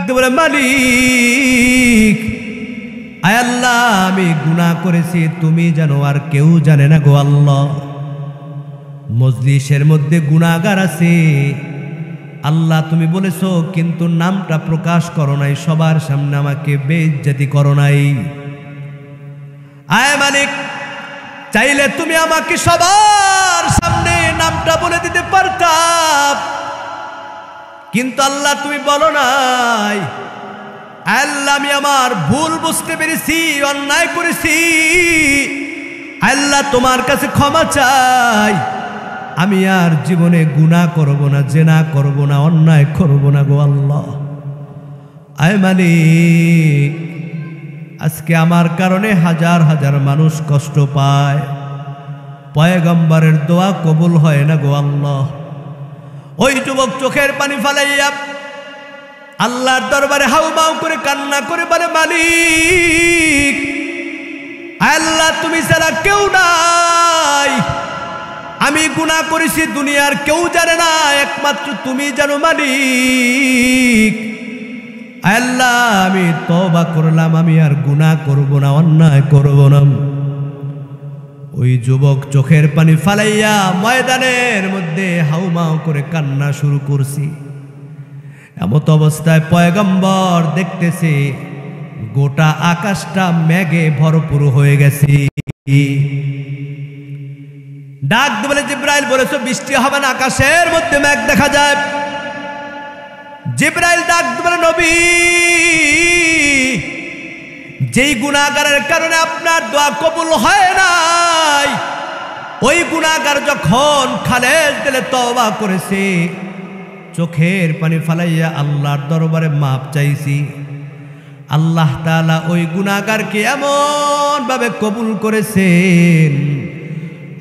দিয়ে বলে, মালিক আয় আল্লাহ, আমি গুনাহ করেছি, তুমি জানো, আর কেউ জানে না গো আল্লাহ। মজলিসের মধ্যে গুনাহগার আছে আল্লাহ, তুমি বলেছো, কিন্তু নামটা প্রকাশ করো নাই, সবার সামনে আমাকে বেইজ্জতি করো নাই। আয় মালিক, চাইলে তুমি আমাকে সবার সামনে নামটা বলে দিতে পারতাম, কিন্তু আল্লাহ তুমি বলো নাই। আল্লাহ, আমি আমার ভুল বুঝতে পেরেছি, অন্যায় করেছি, আল্লাহ তোমার কাছে ক্ষমা চাই, আমি আর জীবনে গুনাহ করব না, জেনা করব না, অন্যায় করব না গো আল্লাহ। আয় মালিক, আজকে আমার কারণে হাজার হাজার মানুষ কষ্ট পায়, পয়গম্বরের দোয়া কবুল হয় না গো আল্লাহ। ওই যুবক চোখের পানি ফালাইয়া আল্লাহর দরবারে হাউমাউ করে কান্না করে বলে, মালিক আল্লাহ, তুমি ছাড়া কেউ নাই, আমি গুনাহ করেছি, দুনিয়ার কেউ জানে না, একমাত্র তুমি জানো মালিক। আল্লাহ, আমি তওবা করলাম, আমি আর গুনাহ করব না, অন্যায় করব না। ওই যুবক চোখের পানি ফালাইয়া ময়দানের মধ্যে হাউমাউ করে কান্না শুরু করছি। এমত অবস্থায় পয়গম্বর দেখতেছে গোটা আকাশটা মেঘে ভরপুর হয়ে গেছে। ডাক দিয়ে বলে, জিবরাইল বলেছো বৃষ্টি হবে না, আকাশের মধ্যে মেঘ দেখা যায়। জিবরাইল ডাক দিয়ে বলে, নবী, যেই গুনাহগারের কারণে আপনার দোয়া কবুল হয় নাই, ওই গুনাহগার যখন খালেজ দিলে তওবা করেছে, চোখের পানি ফালাইয়া আল্লাহর দরবারে মাপ চাইছি, আল্লাহ তাআলা ওই গুনাহগারকে এমন ভাবে কবুল করেছেন,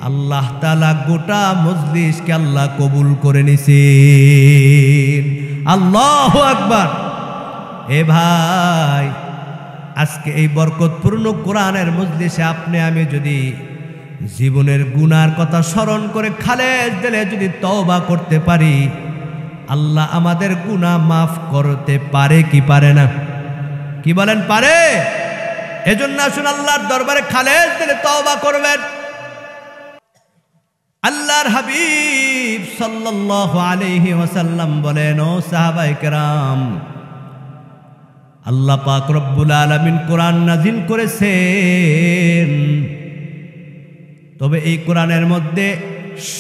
আল্লাহ তাআলা গোটা মজলিসকে আল্লাহ কবুল করে নিছেন। আল্লাহু আকবার। এ ভাই, আজকে এই বরকতপূর্ণ কোরআনের মজলিসে আপনি আমি যদি জীবনের গুনার কথা স্মরণ করে খালেজ দিলে যদি তওবা করতে পারি, আল্লাহ আমাদের গুনাহ মাফ করতে পারে কি পারে না? কি বলেন, পারে? এজন্য আসুন আল্লাহর দরবারে খালেজ দিলে তওবা করবেন। আল্লাহর হাবিব সাল্লাল্লাহু আলাইহি ওয়াসাল্লাম বলেন, ও সাহাবায়ে কেরাম, আল্লাহ পাক রব্বুল আলামিন কোরআন নাজিল করেছেন, তবে এই কোরআনের মধ্যে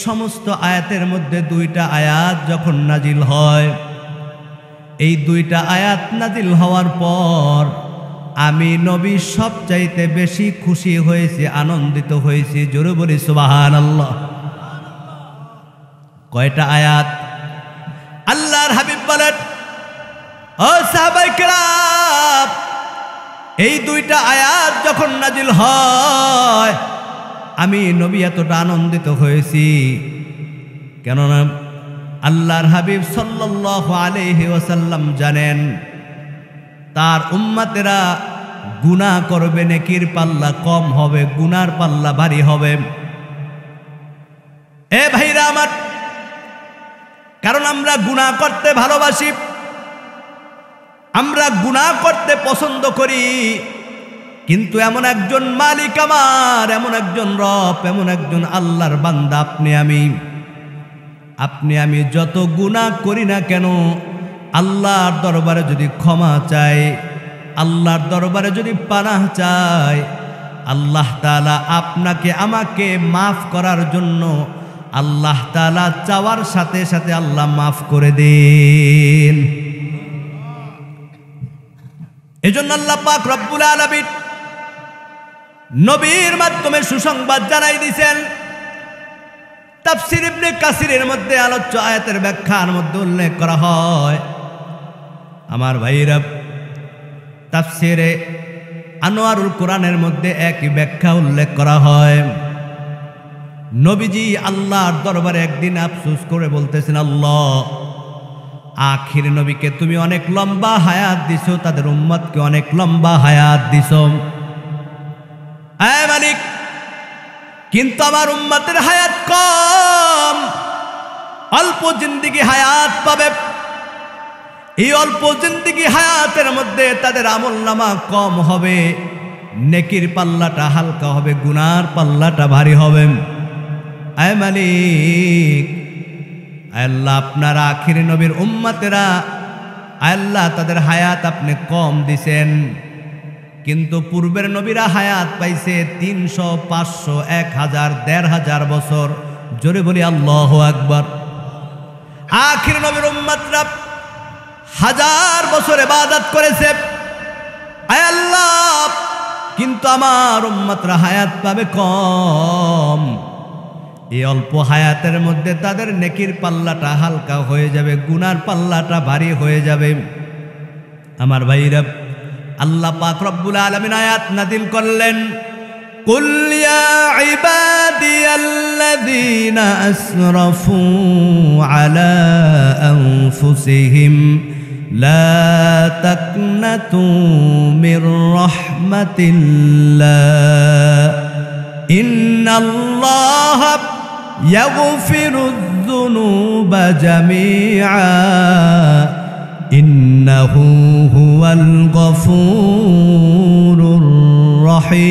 সমস্ত আয়াতের মধ্যে দুইটা আয়াত যখন নাজিল হয়, এই দুইটা আয়াত নাজিল হওয়ার পর আমি নবী সবচাইতে বেশি খুশি হয়েছি, আনন্দিত হয়েছি। জোরে বলি সুবহানাল্লাহ। কয়টা আয়াত? আল্লাহর হাবিব বলেন, ও সাহাবায়ে কেরাম, এই দুইটা আয়াত যখন নাজিল হয় আমি নবী এতটা আনন্দিত হয়েছি, কেননা আল্লাহর হাবিব সাল্লাল্লাহু আলাইহি ওয়াসাল্লাম জানেন তার উম্মতেরা গুনাহ করবে, নেকির পাল্লা কম হবে, গুনার পাল্লা ভারী হবে। এ ভাইরা আমার, কারণ আমরা গুনাহ করতে ভালোবাসি, আমরা গুনাহ করতে পছন্দ করি, কিন্তু এমন একজন মালিক আমার, এমন একজন রব, এমন একজন আল্লাহর বান্দা আপনি আমি যত গুনাহ করি না কেন, আল্লাহর দরবারে যদি ক্ষমা চাই, আল্লাহর দরবারে যদি পানাহ চাই, আল্লাহ তাআলা আপনাকে আমাকে মাফ করার জন্য আল্লাহ তাআলা চাওয়ার সাথে সাথে আল্লাহ মাফ করে দেন। এজন্য আল্লাহ পাক রব্বুল আলামিন নবীর মাধ্যমে সুসংবাদ জানাই দিয়েছেন। তাফসীর ইবনে কাসিরের মধ্যে আলোচ্য আয়াতের ব্যাখ্যার মধ্যে উল্লেখ করা হয়, আমার ভাইরা, তাফসীরে আনোয়ারুল কোরআনের মধ্যে একই ব্যাখ্যা উল্লেখ করা হয়। নবীজি আল্লাহর দরবারে একদিন আফসোস করে বলতেছেন, আল্লাহ, আখির নবীকে তুমি অনেক লম্বা হায়াত দিছো, তাদের উম্মতকে অনেক লম্বা হায়াত দিছো, আয় মালিক, কিন্তু আমার উম্মতের হায়াত কম, অল্প জিন্দেগি হায়াত পাবে, এই অল্প জিন্দেগি হায়াতের মধ্যে তাদের আমলনামা কম হবে, নেকির পাল্লাটা হালকা হবে, গুনার পাল্লাটা ভারী হবে। আয় মালিক, আল্লাহ আপনার আখির নবীর উম্মতেরা আল্লাহ তাদের হায়াত আপনি কম দিছেন, কিন্তু পূর্বের নবীরা হায়াত পাইছে 300, 500, 1000, 1500 বছর। জোরে বলি আল্লাহু আকবার। আখির নবীর উম্মতরা 1000 বছর ইবাদত করেছে আয় আল্লাহ, কিন্তু আমার উম্মতরা হায়াত পাবে কম। এই অল্প হায়াতের মধ্যে তাদের নেকির পাল্লাটা হালকা হয়ে যাবে, গুনার পাল্লাটা ভারী হয়ে যাবে। আমার ভাইরা, আল্লাহ পাক রব্বুল আলামিন আয়াত নাযিল করলেন, কুল ইয়া ইবাদিয়াল্লাযীনা আসরাফু আলা আনফুসিহিম লা তাকনাতু মির রাহমাতিল্লাহ ইন্নাল্লাহা ইয়াগফিরুয-যুনুবা জামিআ ইন্নাহু হুয়াল গফুরুর রহিম।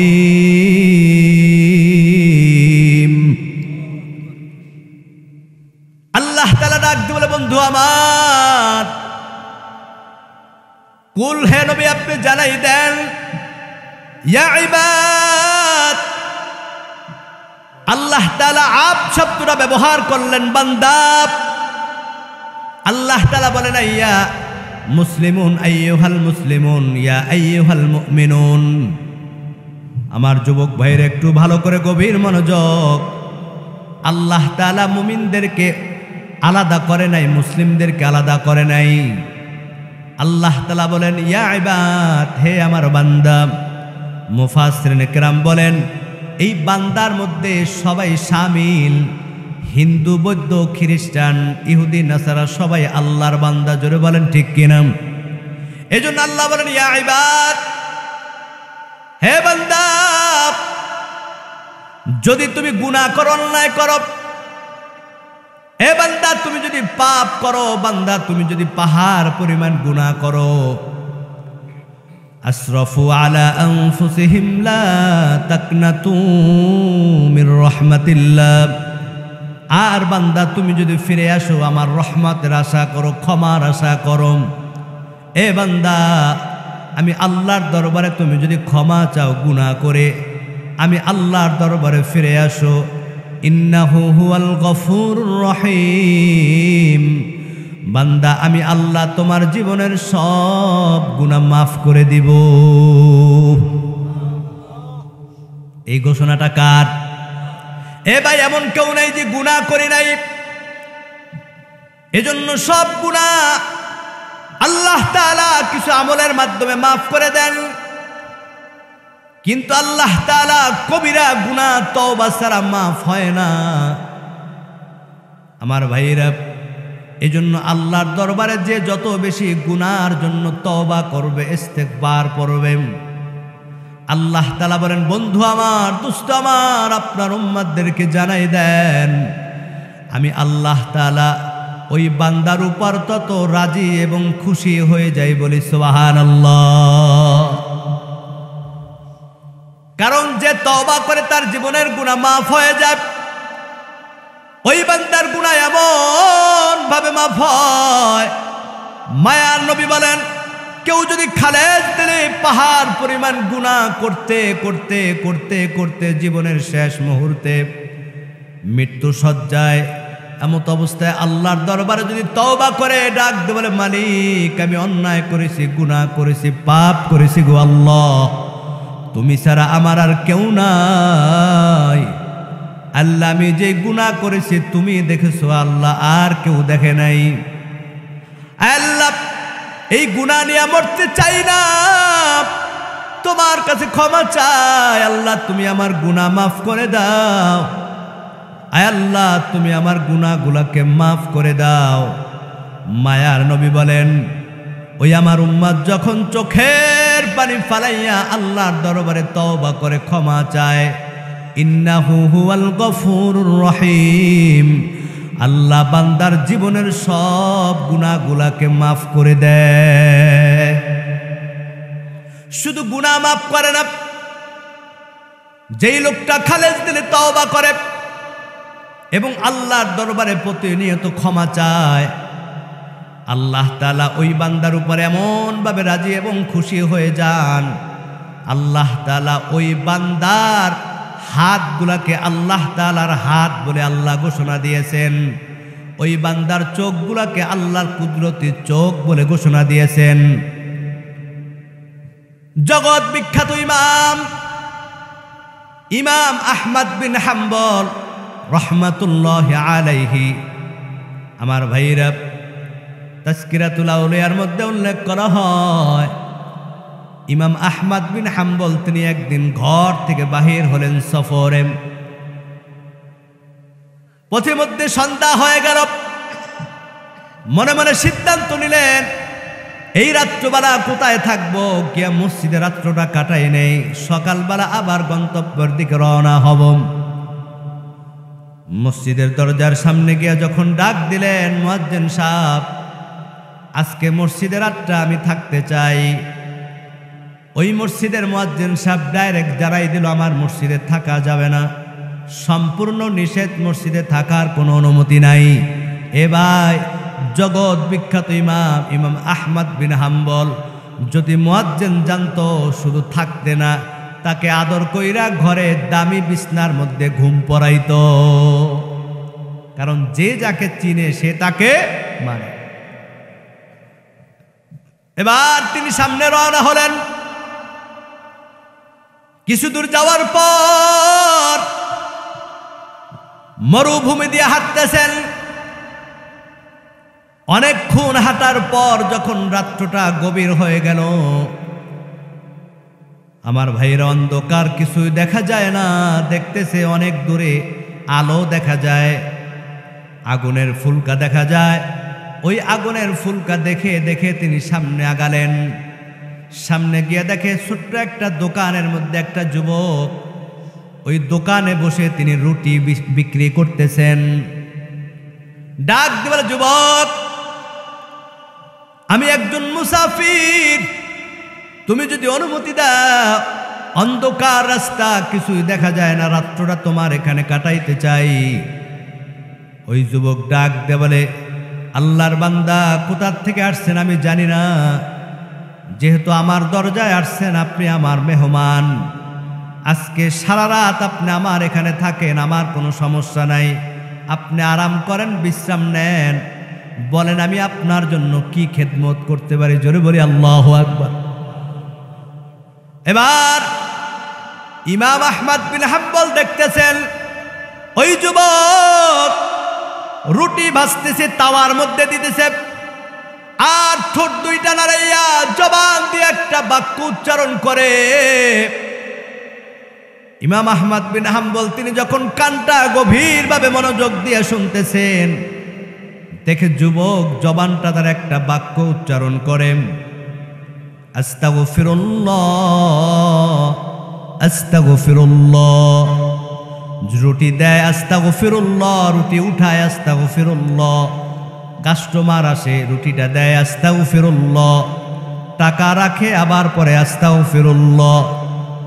আল্লাহ তাআলা ডাক দিয়ে বলে, বন্ধু আমার, কুল হে নবী আপনি জানাই দেন, ইয়া ইবাদ। আল্লাহ তাআলা আব শব্দটা ব্যবহার করলেন বান্দা। আল্লাহ তাআলা বলেন, ইয়া মুসলিমুন আইয়ুহাল মুসলিমুন ইয়া আইয়ুহাল মুমিনুন। আমার যুবক ভাইরা একটু ভালো করে গভীর মনোযোগ। আল্লাহ তাআলা মুমিনদেরকে আলাদা করে নাই, মুসলিমদেরকে আলাদা করে নাই। আল্লাহ তাআলা বলেন, ইয়া ইবাদ, হে আমার বান্দা। মুফাসসিরিন কিরাম বলেন, এই বান্দার মধ্যে সবাই শামিল, হিন্দু, বৌদ্ধ, খ্রিস্টান, ইহুদি, নাসারা সবাই আল্লাহর বান্দা। জোরে বলেন ঠিক কিনা? এজন্য আল্লাহ বলেন, ইয়া ইবাদ, হে বান্দা, যদি তুমি গুনাহ করো, অন্যায় করো, হে বান্দা তুমি যদি পাপ করো, বান্দা তুমি যদি পাহাড় পরিমাণ গুনাহ করো, আসরাফু আলা আনফুসিহিম লা তাকনাতু মির রাহমাতিল্লাহ। আর বান্দা তুমি যদি ফিরে আসো, আমার রহমতের আশা করো, ক্ষমার আশা করো। এ বান্দা, আমি আল্লাহর দরবারে তুমি যদি ক্ষমা চাও গুনাহ করে, আমি আল্লাহর দরবারে ফিরে আসো, ইন্নাহু হুয়াল গফুরুর রহিম। বান্দা, আমি আল্লাহ তোমার জীবনের সব গুনাহ মাফ করে দিব। এই ঘোষণাটা কার? এ ভাই, এমন কেউ নাই যে গুনাহ করি নাই। এজন্য সব গুনাহ আল্লাহ তাআলা কিছু আমলের মাধ্যমে মাফ করে দেন, কিন্তু আল্লাহ তাআলা কবিরা গুনাহ তওবা ছাড়া মাফ হয় না। আমার ভাইরা, এজন্য আল্লাহর দরবারে যে যত বেশি গুনার জন্য তওবা করবে, ইস্তেগফার করবে, আল্লাহ তাআলা বলেন, বন্ধু আমার, দোস্ত আমার, আপনার উম্মতদেরকে জানাই দেন, আমি আল্লাহ তাআলা ওই বান্দার উপর তত রাজি এবং খুশি হয়ে যাই। বলি সুবহানাল্লাহ। কারণ যে তওবা করে তার জীবনের গুনাহ মাফ হয়ে যায়। ওই বান্দার গুনাহ এমন ভাবে মাফ হয়, মায়ার নবী বলেন, কেউ যদি খালেদ দিলে পাহাড় পরিমাণ গুনাহ করতে করতে করতে করতে জীবনের শেষ মুহূর্তে মৃত্যু সজ্জায় এমত অবস্থায় আল্লাহর দরবারে যদি তওবা করে ডাক দিয়ে বলে, মালিক আমি অন্যায় করেছি, গুনাহ করেছি, পাপ করেছি গো আল্লাহ, তুমি ছাড়া আমার আর কেউ নাই। আল্লাহ আমি যে গুনাহ করেছি তুমি দেখেছো আল্লাহ, আর কেউ দেখে নাই। আল্লাহ এই গুনাহ নিয়ে মরতে চাই না, তোমার কাছে ক্ষমা চাই। আল্লাহ তুমি আমার গুনাহ মাফ করে দাও। আয় আল্লাহ তুমি আমার গুনাহগুলোকে মাফ করে দাও। মায়ার নবী বলেন, ওই আমার উম্মত যখন চোখের পানি ফালাইয়া আল্লাহর দরবারে তওবা করে ক্ষমা চায়, ইন্নাহু হুয়াল গফুরুর রহিম, আল্লাহ বান্দার জীবনের সব গুনাহগুলোকে মাফ করে দেয়। শুধু গুনাহ মাফ করে না, যেই লোকটা খালেস দিলে তওবা করে এবং আল্লাহর দরবারে প্রতিনিয়ত ক্ষমা চায়, আল্লাহ তাআলা ওই বান্দার উপর এমনভাবে রাজি এবং খুশি হয়ে যান, আল্লাহ তাআলা ওই বান্দার হাতগুলাকে আল্লাহ তাআলার হাত বলে আল্লাহ ঘোষণা দিয়েছেন, ওই বান্দার চোখগুলাকে আল্লাহর কুদরতি চোখ বলে ঘোষণা দিয়েছেন। জগৎ বিখ্যাত ইমাম আহমদ বিন হাম্বল রহমাতুল্লাহি আলাইহি, আমার ভাইরা, তাজকিরাতুল আউলিয়ার মধ্যে উল্লেখ করা হয় ইমাম আহমদ বিন হাম্বল তিনি একদিন ঘর থেকে বাহির হলেন সফরে। পথে মধ্যে সন্ধ্যা হয়ে গেল, মনে মনে সিদ্ধান্ত নিলেন এই রাত্রবেলা কোথায় থাকবো, গিয়া মসজিদে রাত্রটা কাটাই নেই, সকালবেলা আবার গন্তব্যের দিকে রওনা হব। মসজিদের দরজার সামনে গিয়া যখন ডাক দিলেন, মুয়াজ্জিন সাহেব, আজকে মসজিদের রাতটা আমি থাকতে চাই। ওই মসজিদের মুয়াজ্জিন সাহেব ডাইরেক্ট জানাই দিল, আমার মসজিদে থাকা যাবে না, সম্পূর্ণ নিষেধ, মসজিদে থাকার কোনো অনুমতি নাই। এ ভাই, জগৎ বিখ্যাত ইমাম আহমদ বিন হাম্বল যদি মুয়াজ্জিন জানতো, শুধু থাকতে না, তাকে আদর কইরা ঘরে দামি বিছনার মধ্যে ঘুম পড়াইতো, কারণ যে যাকে চিনে সে তাকে মানে। এবার তিনি সামনে রওনা হলেন। কিছু দূর যাওয়ার পর মরুভূমি দিয়ে হাঁটতেছেন। অনেকক্ষণ হাঁটার পর যখন রাত্রটা গভীর হয়ে গেল, আমার ভাইরা, অন্ধকার কিছুই দেখা যায় না, দেখতেছে অনেক দূরে আলো দেখা যায়, আগুনের ফুলকা দেখা যায়। ওই আগুনের ফুলকা দেখে দেখে তিনি সামনে আগালেন। সামনে গিয়ে দেখে ছোট্ট একটা দোকানের মধ্যে একটা যুবক, ওই দোকানে বসে তিনি রুটি বিক্রি করতেছেন। ডাক দিয়ে, যুবক, আমি একজন মুসাফির, তুমি যদি অনুমতি দাও, অন্ধকার রাস্তা, কিছুই দেখা যায় না, রাত্রটা তোমার এখানে কাটাইতে চাই। ওই যুবক ডাক দিয়ে বলে, আল্লাহর বান্দা, কোথার থেকে আসছেন আমি জানি না, যেহেতু আমার দরজায় আসছেন, আপনি আমার মেহমান, আজকে সারা রাত আপনি আমার এখানে থাকেন, আমার কোনো সমস্যা নাই, আপনি আরাম করেন, বিশ্রাম নেন, বলেন আমি আপনার জন্য কি খেদমত করতে পারি। জোরে বলি আল্লাহু আকবার। এবার ইমাম আহমদ বিন হাম্বল দেখতেছেন ওই যুবক রুটি ভাজতেছে, তাওয়ার মধ্যে দিতেছে, আর ঠোঁট দুইটা নাড়াইয়া জবান দিয়ে একটা বাক্য উচ্চারণ করে। ইমাম আহমদ বিন হাম্বল তিনি যখন কানটা গভীরভাবে মনোযোগ দিয়ে শুনতেছেন, দেখে যুবক জবানটা তার একটা বাক্য উচ্চারণ করে, আস্তাগফিরুল্লাহ, আস্তাগফিরুল্লাহ। রুটি দেয় আস্তাগফিরুল্লাহ, রুটি উঠায় আস্তাগফিরুল্লাহ, কাস্টমার আসে রুটিটা দেয় আস্তাগফিরুল্লাহ, টাকা রাখে আবার পরে আস্তাগফিরুল্লাহ,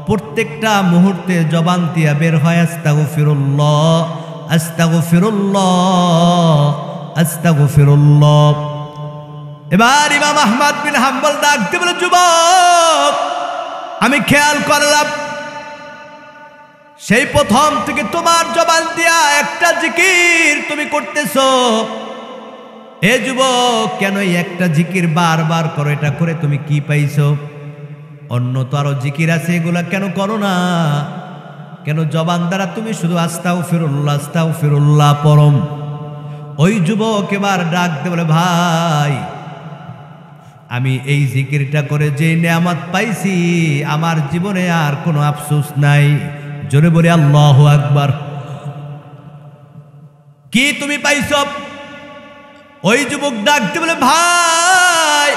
প্রত্যেকটা মুহূর্তে জবান দিয়া বের হয় আস্তাগফিরুল্লাহ, আস্তাগফিরুল্লাহ, আস্তাগফিরুল্লাহ। এবার ইমাম আহমদ বিন হাম্বল ডাক দিয়ে বলে, যুবক, আমি খেয়াল করলাম সেই প্রথম থেকে তোমার জবান দিয়া একটা জিকির তুমি করতেছো। এ যুবক, কেন এই একটা জিকির বারবার করো? এটা করে তুমি কি পাইছো? অন্য তো আরো জিকির আছে, এগুলা কেন করো না? কেন জবান দ্বারা তুমি শুধু আস্তাগফিরুল্লাহ, আস্তাগফিরুল্লাহ পরম? ওই যুবক এবার ডাক দিয়ে বলে, ভাই, আমি এই জিকিরটা করে যে নেয়ামত পাইছি, আমার জীবনে আর কোনো আফসোস নাই। জোরে বলে আল্লাহু আকবার। কি তুমি পাইছ? ওই যুবক ডাক দিয়ে বলে, ভাই,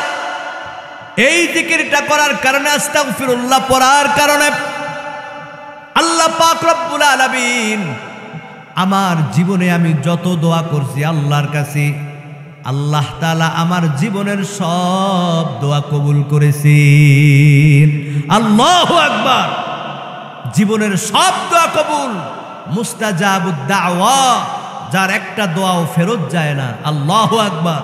এই জিকিরটা করার কারণে, আস্তাগফিরুল্লাহ পড়ার কারণে আল্লাহ পাক রব্বুল আলামিন আমার জীবনে আমি যত দোয়া করছি আল্লাহর কাছে, আল্লাহ তাআলা আমার জীবনের সব দোয়া কবুল করেছেন। আল্লাহু আকবার। জীবনের সব দোয়া কবুল, মুস্তাজাবুদ দাওয়া, যার একটা দোয়াও ফেরত যায় না। আল্লাহু আকবার।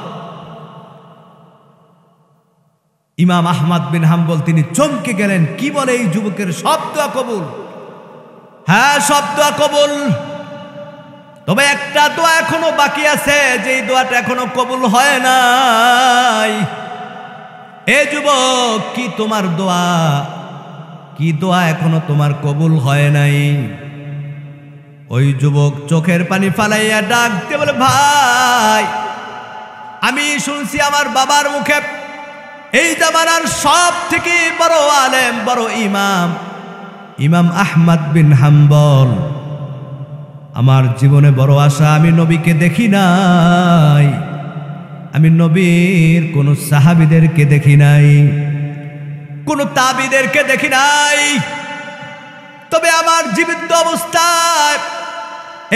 ইমাম আহমদ বিন হাম্বল তিনি চমকে গেলেন, কি বলে এই যুবকের সব দোয়া কবুল? হ্যাঁ, সব দোয়া কবুল, তবে একটা দোয়া এখনো বাকি আছে, যেই দোয়াটা এখনো কবুল হয় নাই। এ যুবক, কি তোমার দোয়া, কি দোয়া এখনো তোমার কবুল হয় নাই? ওই যুবক চোখের পানি ফালাইয়া ডাকতে বলে, ভাই, আমি শুনছি আমার বাবার মুখে এই জামানার সব থেকে বড় আলেম, বড় ইমাম আহমদ বিন হাম্বল। আমার জীবনে বড় আশা, আমি নবীকে দেখি নাই, আমি নবীর কোন সাহাবীদেরকে দেখি নাই, কোন তাবিদেরকে দেখি নাই, তবে আমার জীবিত অবস্থায়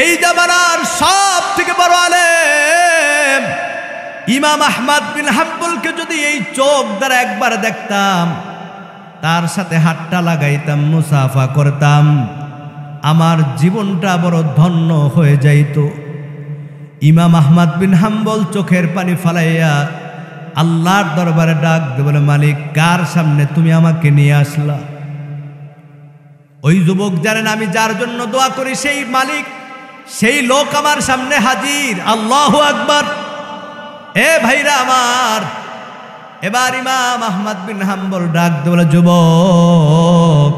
এই জামানার সব থেকে বড় আলেম ইমাম আহমদ বিন হাম্বলকে যদি এই চোখ দ্বারা একবার দেখতাম, তার সাথে হাতটা লাগাইতাম, মুসাফা করতাম, আমার জীবনটা বড় ধন্য হয়ে যাইত। ইমাম আহমদ বিন হাম্বল চোখের পানি ফালাইয়া আল্লাহর দরবারে ডাক দিয়ে বলে, মালিক, কার সামনে তুমি আমাকে নিয়ে আসলা? ওই যুবক জানেন, আমি যার জন্য দোয়া করি সেই মালিক, সেই লোক আমার সামনে হাজির। আল্লাহু আকবার। এ ভাইরা আমার, এবার ইমাম আহমদ বিন হাম্বল ডাক দিয়ে বলে, যুবক,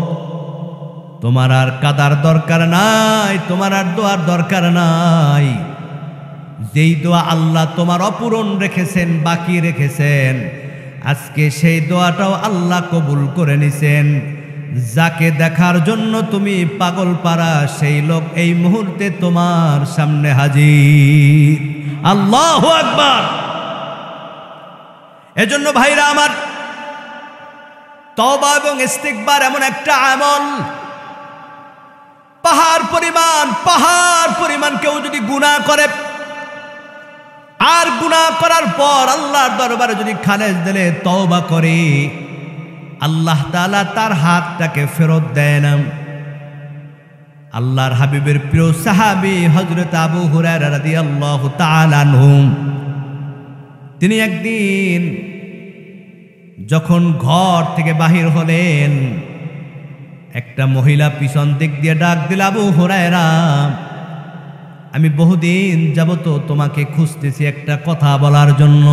তোমার আর কাদার দরকার নাই, তোমার আর দোয়ার দরকার নাই। যেই দোয়া আল্লাহ তোমার অপূরণ রেখেছেন, বাকি রেখেছেন, আজকে সেই দোয়াটাও আল্লাহ কবুল করে নিছেন। যাকে দেখার জন্য তুমি পাগল পারা, সেই লোক এই মুহূর্তে তোমার সামনে হাজির। আল্লাহু আকবার। এজন্য ভাইরা আমার, তওবা এবং ইস্তিগফার এমন একটা আমল, পাহাড় পরিমাণ কেউ যদি গুনাহ করে, আর গুনাহ করার পর আল্লাহর দরবারে যদি খালেস দিলে তওবা করে, আল্লাহ তাআলা তার হাতটাকে ফেরত দেয় না। আল্লাহর হাবিবের প্রিয় সাহাবী হযরত আবু হুরায়রা রাদিয়াল্লাহু তাআলা আনহু, তিনি একদিন যখন ঘর থেকে বাহির হলেন, একটা মহিলা পিছন দিক দিয়ে ডাক দিল, আবু হুরায়রা, আমি বহুদিন যাবত তোমাকে খুঁজতেছি একটা কথা বলার জন্য,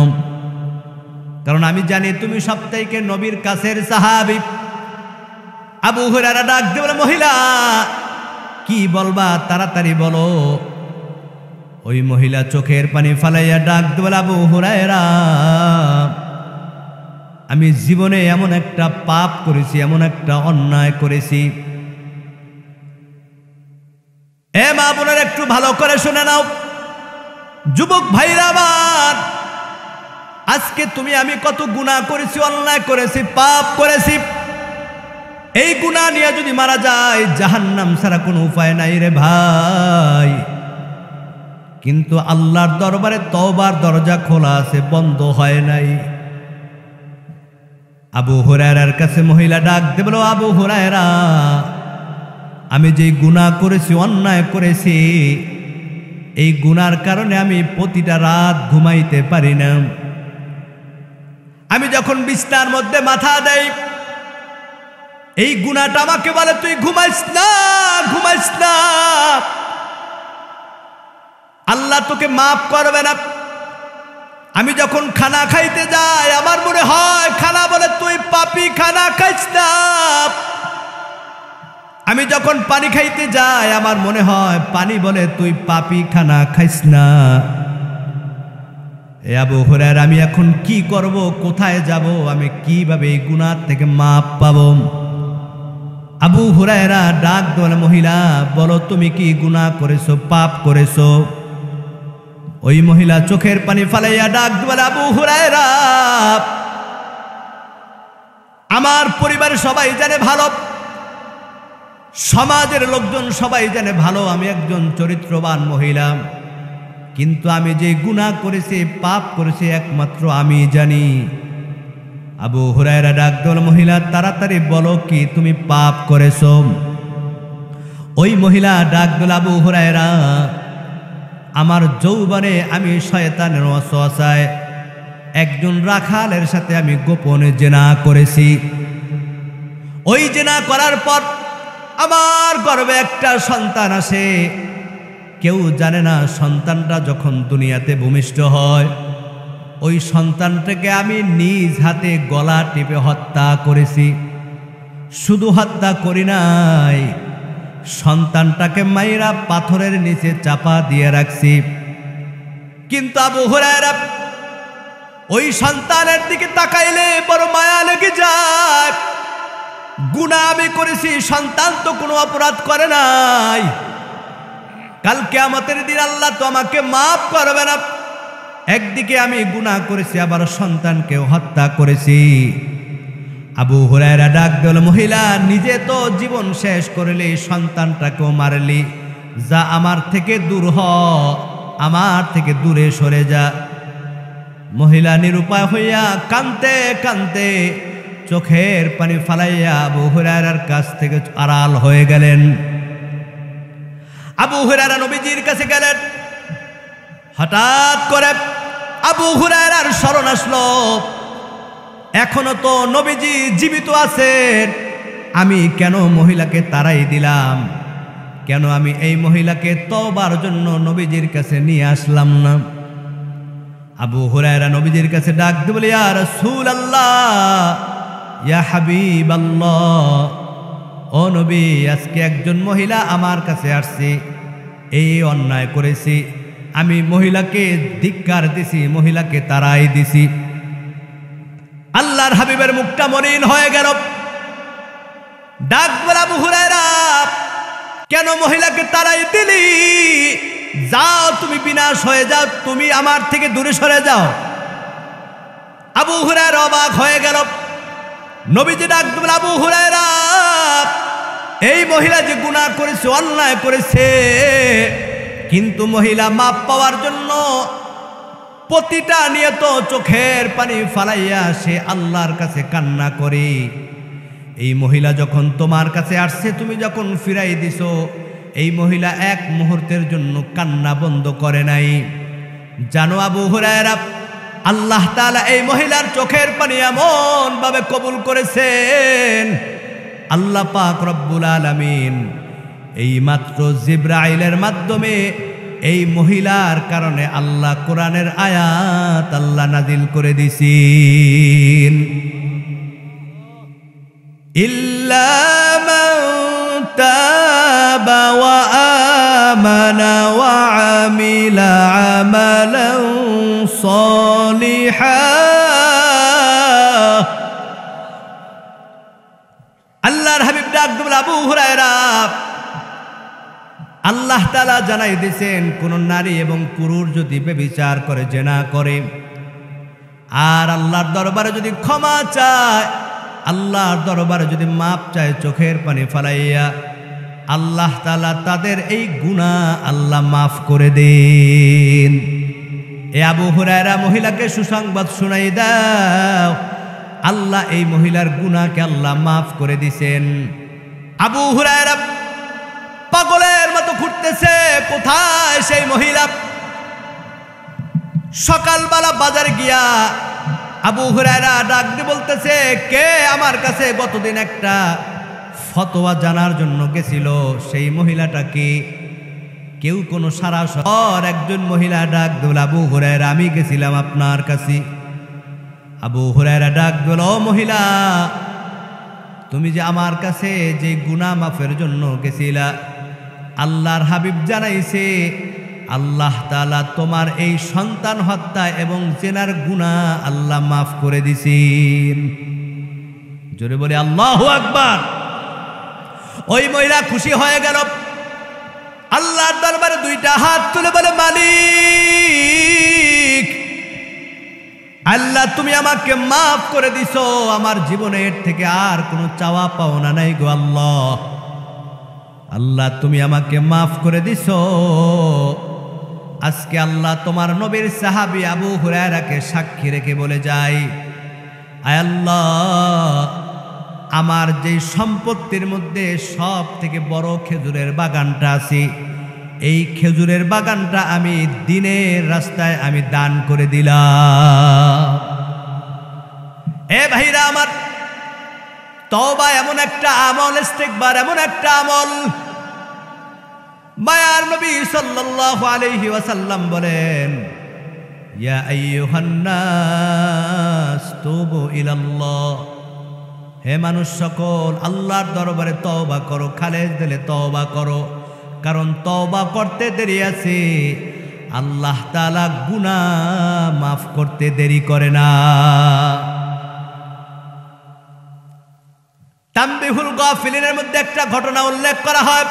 কারণ আমি জানি তুমি সবথেকে নবীর কাছের সাহাবী। আবু হুরায়রা ডাক দিয়ে বলে, মহিলা, কি বলবা, তাড়াতাড়ি বলো। ওই মহিলা চোখের পানি ফালাইয়া ডাক দিয়ে বলে, আবু হুরায়রা, আমি জীবনে এমন একটা পাপ করেছি, এমন একটা অন্যায় করেছি। এ মা বোনেরা, একটু ভালো করে শুনে নাও, যুবক ভাইরা আমার, আজকে তুমি আমি কত গুনাহ করেছি, অন্যায় করেছি, পাপ করেছি। এই গুনাহ নিয়ে যদি মারা যায়, জাহান্নাম ছাড়া কোনো উপায় নাই রে ভাই। কিন্তু আল্লাহর দরবারে তওবার দরজা খোলা আছে, বন্ধ হয় নাই। আবু হুরায়রার কাছে মহিলা ডাক দিয়ে বলো, আবু হুরায়রা, আমি যে গুনাহ করেছি, অন্যায় করেছি, এই গুনার কারণে আমি প্রতিটা রাত ঘুমাইতে পারি না। আমি যখন বিছানার মধ্যে মাথা দেই, এই গুনাহটা আমাকে বলে, তুই ঘুমাইস না, ঘুমাইস না, আল্লাহ তোকে মাফ করবে না। আমি যখন খানা খাইতে যাই, আমার মনে হয় খানা বলে, তুই পাপী, খানা খাইস না। আমি যখন পানি খাইতে যাই, আমার মনে হয় পানি বলে, তুই পাপী, খানা খাইস না। এ আবু হুরায়রা, আমি এখন কি করব, কোথায় যাব, আমি কিভাবে এই গুনাহ থেকে মাপ পাবো? আবু হুরায়রা ডাক বলে, মহিলা, বলো তুমি কি গুনাহ করেছো, পাপ করেছো? ওই মহিলা চোখের পানি ফালাইয়া ডাক বলে, আবু হুরায়রা, আমার পরিবারের সবাই জানে ভালো, সমাজের লোকজন সবাই জানে ভালো আমি একজন চরিত্রবান মহিলা, কিন্তু আমি যে গুনাহ করেছি, পাপ করেছি, একমাত্র আমি জানি। আবু হুরায়রা ডাক দিল, মহিলা তাড়াতাড়ি বলো কি তুমি পাপ করেছো? ওই মহিলা ডাক দিল, আবু হুরায়রা, আমার যৌবনে আমি শয়তানের ওয়াসওয়াসায় একজন রাখালের সাথে আমি গোপনে জিনা করেছি। ওই জিনা করার পর আমার গর্ভে একটা সন্তান আসে। কেউ জানে না সন্তানটা যখন দুনিয়াতে ভূমিষ্ঠ হয়, ওই সন্তানটাকে আমি নিজ হাতে গলা টিপে হত্যা করেছি। শুধু হত্যা করি নাই, সন্তানটাকে মাইরা পাথরের নিচে চাপা দিয়ে রাখছি। কিন্তু আবু হুরায়রা ওই সন্তানের দিকে তাকাইলে বড় মায়া লেগে যায়। গুনাহ আমি করেছি, সন্তান তো কোনো অপরাধ করে নাই। কাল কিয়ামতের দিন আল্লাহ তো আমাকে মাফ করবে না। একদিকে আমি গুনাহ করেছি, আবার সন্তানকেও হত্যা করেছি। আবু হুরায়রা ডাক দিল, মহিলা নিজে তো জীবন শেষ করলি, সন্তানটাকেও মারলি, যা আমার থেকে দূর হ, আমার থেকে দূরে সরে যা। মহিলা নিরুপায় হইয়া কাঁদতে কাঁদতে চোখের পানি ফালাইয়া আবু হুরায়রার কাছ থেকে আড়াল হয়ে গেলেন। আবু হুরায়রা নবীজির কাছে গেলেন। হঠাৎ করে আবু হুরায়রার স্মরণ আসলো, এখনো তো নবীজি জীবিত আছেন, আমি কেন মহিলাকে তাড়াই দিলাম? কেন আমি এই মহিলাকে তওবার জন্য নবীজির কাছে নিয়ে আসলাম না? আবু হুরায়রা নবীজির কাছে ডাক দিয়ে বলে, ইয়া রাসূলুল্লাহ, ইয়া হাবিবাল্লাহ, ও নবী, আজকে একজন মহিলা আমার কাছে আসছে, এই অন্যায় করেছি, আমি মহিলাকে ধিক্কার দিছি, মহিলাকে তাড়াই দিছি। আল্লাহর হাবিবের মুখটা মলিন হয়ে গেল। ডাক বলে, আবু হুরায়রা, কেন মহিলাকে তাড়াই দিলি? যাও, তুমি বিনাশ হয়ে যাও, তুমি আমার থেকে দূরে সরে যাও। আবু হুরায়রা অবাক হয়ে গেল। নবীজি ডাক বলে, আবু হুরায়রা, এই মহিলা যে গুনাহ করেছে, অন্যায় করেছে, কিন্তু মহিলা মাপ পাওয়ার জন্য প্রতিটা নিয়ত চোখের পানি ফালাইয়া সে আল্লাহর কাছে কান্না করে। এই মহিলা যখন তোমার কাছে আসছে, তুমি যখন ফিরাই দিছো, এই মহিলা এক মুহূর্তের জন্য কান্না বন্ধ করে নাই। জানো আবু হুরায়রা, আল্লাহ তাআলা এই মহিলার চোখের পানি এমন ভাবে কবুল করেছেন, আল্লাহ পাক রব্বুল আলামিন এই মাত্র জিবরাইলের মাধ্যমে এই মহিলার কারণে আল্লাহ কোরআনের আয়াত আল্লাহ নাজিল করে দিছেন। ইল্লা মান তাবা ওয়া আমানা ওয়া আমিলা আমালান সলিহান। আল্লাহর হাবিব ডাক দিলেন, আবু হুরায়রা, আল্লাহ তাআলা জানাই দিয়েছেন, কোন নারী এবং পুরুষ যদি ব্যভিচার করে, জিনা করে, আর আল্লাহর দরবারে যদি ক্ষমা চায়, আল্লাহর দরবারে যদি মাপ চায় চোখের পানি ফালাইয়া, আল্লাহ তাআলা তাদের এই গুনাহ আল্লাহ মাফ করে দেন। এ আবু হুরায়রা, মহিলাকে সুসংবাদ শুনাই দাও, আল্লাহ এই মহিলার গুনাহকে আল্লাহ মাফ করে দিছেন। আবু হুরায়রা পাগলের মতো ঘুরতেছে, কোথায় সেই মহিলা? সকালবেলা বাজারে গিয়া আবু হুরায়রা ডাক দিয়ে বলতেছে, কে আমার কাছে গতদিন একটা ফতোয়া জানার জন্য গেছিল, সেই মহিলাটা কি? কেউ কোনো সারা শহর একজন মহিলা ডাক দিল, আবু হুরায়রা, আমি গেছিলাম আপনার কাছে। আবু হুরায়রা ডাক দিল, ও মহিলা, তুমি যে আমার কাছে যে গুনাহ মাফের জন্য গেছিলা, আল্লাহর হাবিব জানাইছে আল্লাহ তাআলা তোমার এই সন্তান হত্যা এবং জিনার গুনাহ আল্লাহ মাফ করে দিছেন। জোরে বলে আল্লাহু আকবার। ওই মহিলা খুশি হয়ে গেল, আল্লাহর দরবারে দুইটা হাত তুলে বলে, মালিক, আল্লাহ তুমি আমাকে মাফ করে দিছো, আমার জীবনের থেকে আর কোনো চাওয়া পাওনা নাই গো আল্লাহ। আল্লাহ তুমি আমাকে মাফ করে দিছো। আজকে আল্লাহ তোমার নবীর সাহাবী আবু হুরায়রাকে সাক্ষী রেখে বলে যায়, আয় আল্লাহ, আমার যে সম্পত্তির মধ্যে সব থেকে বড় খেজুরের বাগানটা আছে, এই খেজুরের বাগানটা আমি দিনের রাস্তায় আমি দান করে দিলাম। এ ভাইরা আমার, তওবা এমন একটা আমল, ইস্তিগফার এমন একটা আমল, মায়ার নবী সাল্লাল্লাহু আলাইহি ওয়াসাল্লাম বলেন, ইয়া আইয়ুহান নাস তুবু ইলাল্লাহ, হে মানুষ সকল, আল্লাহর দরবারে তওবা করো, খালেস দিলে তওবা করো। কারণ তওবা করতে দেরি আছে, আল্লাহ তাআলা গুনাহ মাফ করতে দেরি করে না। তানবীহুল গাফিলিনের মধ্যে একটা ঘটনা উল্লেখ করা হয়।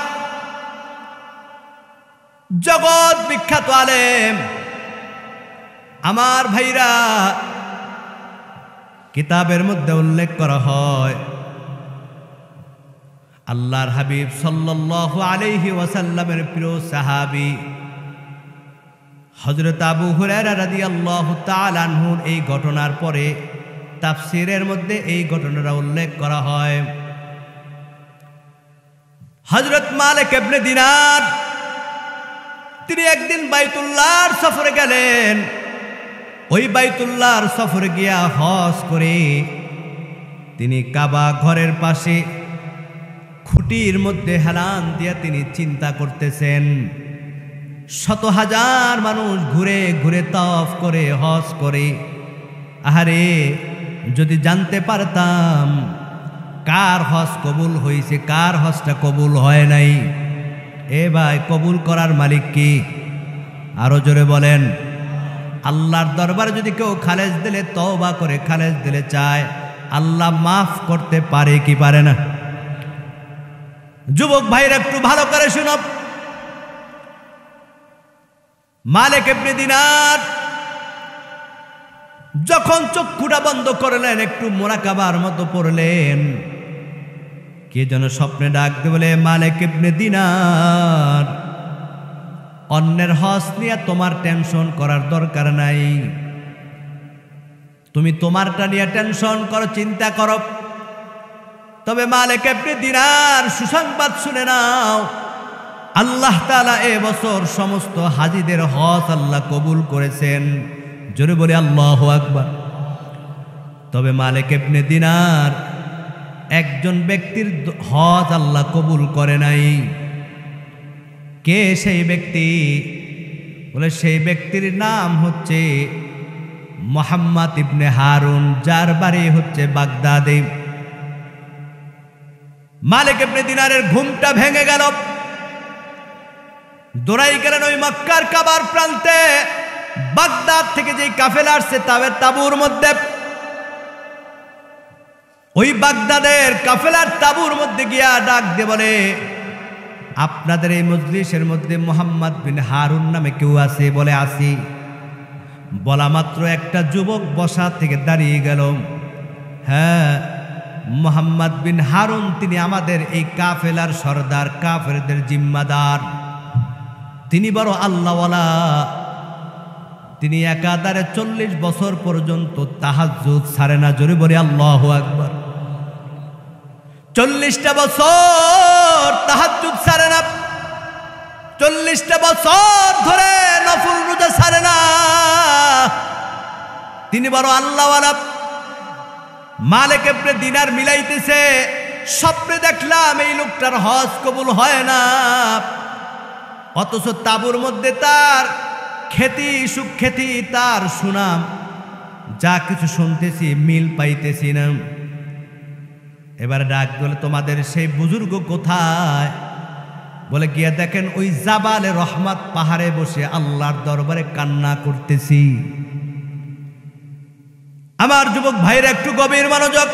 জগৎ বিখ্যাত আলেম আমার ভাইরা, কিতাবের মধ্যে উল্লেখ করা হয়, আল্লাহর হাবিব সাল্লাল্লাহু আলাইহি ওয়াসাল্লামের প্রিয় সাহাবী হযরত আবু হুরায়রা রাদিয়াল্লাহু তাআলা আনহু এই ঘটনার পরে তাফসীরের মধ্যে এই ঘটনাটা উল্লেখ করা হয়। হযরত মালিক ইবনে দিনার তিনি একদিন বাইতুল্লাহর সফরে গেলেন। ওই বাইতুল্লাহর সফরে গিয়া হজ করে তিনি কাবা ঘরের পাশে খুঁটির মধ্যে হেলান দিয়া তিনি চিন্তা করতেছেন, শত হাজার মানুষ ঘুরে ঘুরে তাওয়াফ করে হজ করে, আহারে যদি জানতে পারতাম কার হজ কবুল হয়েছে, কার হজটা কবুল হয় নাই। এ ভাই, কবুল করার মালিক কি? আরো জোরে বলেন। আল্লাহর দরবারে যদি কেউ খালেস দিলে তওবা করে, খালেস দিলে চায়, আল্লাহ মাফ করতে পারে কি পারে না? যুবক ভাইরা একটু ভালো করে শুনো, মালিক ইবনে দিনার যখন চক্ষুটা বন্ধ করলেন, একটু মুরাকাবার মতো পড়লেন, কে যেন স্বপ্নে ডাক দিয়ে বলে, মালিক ইবনে দিনার, অন্যের হজ নিয়ে তোমার টেনশন করার দরকার নাই, তুমি তোমারটা নিয়ে টেনশন করো, চিন্তা করো। তবে মালিক ইবনে দিনার, সুসংবাদ শুনে নাও, আল্লাহ তাআলা এবছর সমস্ত হাজীদের হজ আল্লাহ কবুল করেছেন। জোরে বলে আল্লাহু আকবার। তবে মালিক ইবনে দিনার একজন ব্যক্তির হজ আল্লাহ কবুল করে নাই। কে সেই ব্যক্তি? বলে সেই ব্যক্তির নাম হচ্ছে মুহাম্মদ ইবনে হারুন, যার বাড়ি হচ্ছে বাগদাদে। মালিক ইবনে দিনারের ঘুমটা ভেঙে গেল, দৌড়াই গেলেন ওই মক্কার কাবার প্রান্তে, বাগদাদ থেকে যে কাফেলা আসছে তাদের তাঁবুর মধ্যে। ওই বাগদাদের কাফেলার তাঁবুর মধ্যে গিয়া ডাক দিয়ে বলে, আপনাদের এই মজলিসের মধ্যে মুহাম্মদ বিন হারুন নামে কেউ আছে? বলে আসি। বলা মাত্র একটা যুবক বসা থেকে দাঁড়িয়ে গেল, হ্যাঁ, মুহাম্মদ বিন হারুন, তিনি আমাদের এই কাফেলার সরদার, কাফেরদের জিম্মাদার, তিনি বড় আল্লাহওয়ালা, তিনি একাধারে 40 বছর পর্যন্ত তাহাজ্জুদ ছাড়ে না। জোরে বলে আল্লাহু আকবার। 40টা বছর তাহাজ্জুদ ছাড়ে না, 40টা বছর ধরে নফল রোজা ছাড়ে না, তিনি বড় আল্লাহওয়ালা। মালিক ইবনে দিনার মিলাইতেছে, স্বপ্নে দেখলাম এই লোকটার হজ কবুল হয় না, অথচ তাঁবুর মধ্যে তার খ্যাতি, সুখ্যাতি, তার সুনাম, যা কিছু শুনতেছি মিল পাইতেছি না। এবার ডাক বলে, তোমাদের সেই বুজুর্গ কোথায়? বলে, গিয়ে দেখেন ওই জাবালে রহমত পাহাড়ে বসে আল্লাহর দরবারে কান্না করতেছি। আমার যুবক ভাইরা একটু গভীর মনোযোগ।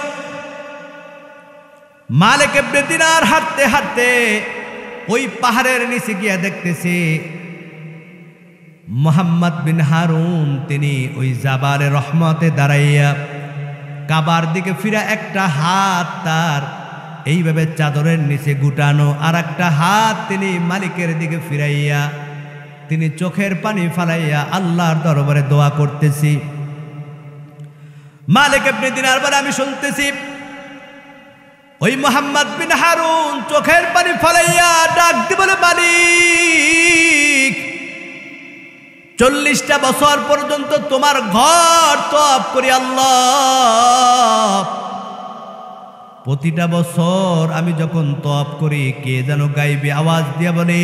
মালিক ইবনে দিনার হাঁটতে হাঁটতে ওই পাহাড়ের নিচে গিয়ে দেখতেছে মুহাম্মদ বিন হারুন, তিনি ওই জাবালে রহমতে দাঁড়াইয়া কাবার দিকে ফিরা একটা হাত তার এইভাবে চাদরের নিচে গুটানো, আর একটা হাত তিনি মালিকের দিকে ফিরাইয়া তিনি চোখের পানি ফালাইয়া আল্লাহর দরবারে দোয়া করতেছি। মালিক ইবনে দিনার বলে আমি শুনতেছি ওই মুহাম্মদ বিন হারুন চোখের পানি ফালাইয়া ডাক দিয়ে বলে, মালিক 40টা বছর পর্যন্ত তোমার ঘর তওয়াব করি আল্লাহ, প্রতিটা বছর আমি যখন তওয়াব করি কে যেন গাইবে আওয়াজ দিয়া বলে,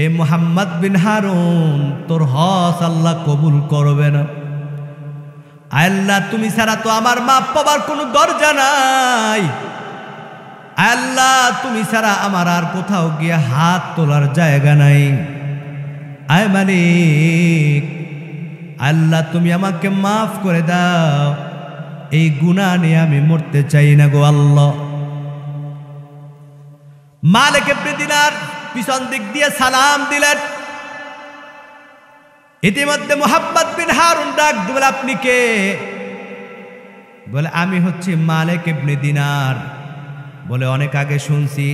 এ মুহাম্মদ বিন হারুন তোর হজ আল্লাহ কবুল করবে না। আল্লাহ তুমি ছাড়া তো আমার মাপ পাবার কোনো দরজা নাই, আল্লাহ তুমি ছাড়া আমার আর কোথাও গিয়ে হাত তোলার জায়গা নাই। আয় মালিক আল্লাহ তুমি আমাকে মাফ করে দাও, এই গুনাহ নিয়ে আমি মরতে চাই না গো আল্লাহ। মালিক ইবনে দিনার পিছন দিক দিয়ে সালাম দিলেন। ইতিমধ্যে মুহাম্মদ বিন হারুন ডাক দিয়ে বলে, আপনি কে? বলে আমি হচ্ছি মালিক ইবনে দিনার। বলে অনেক আগে শুনছি,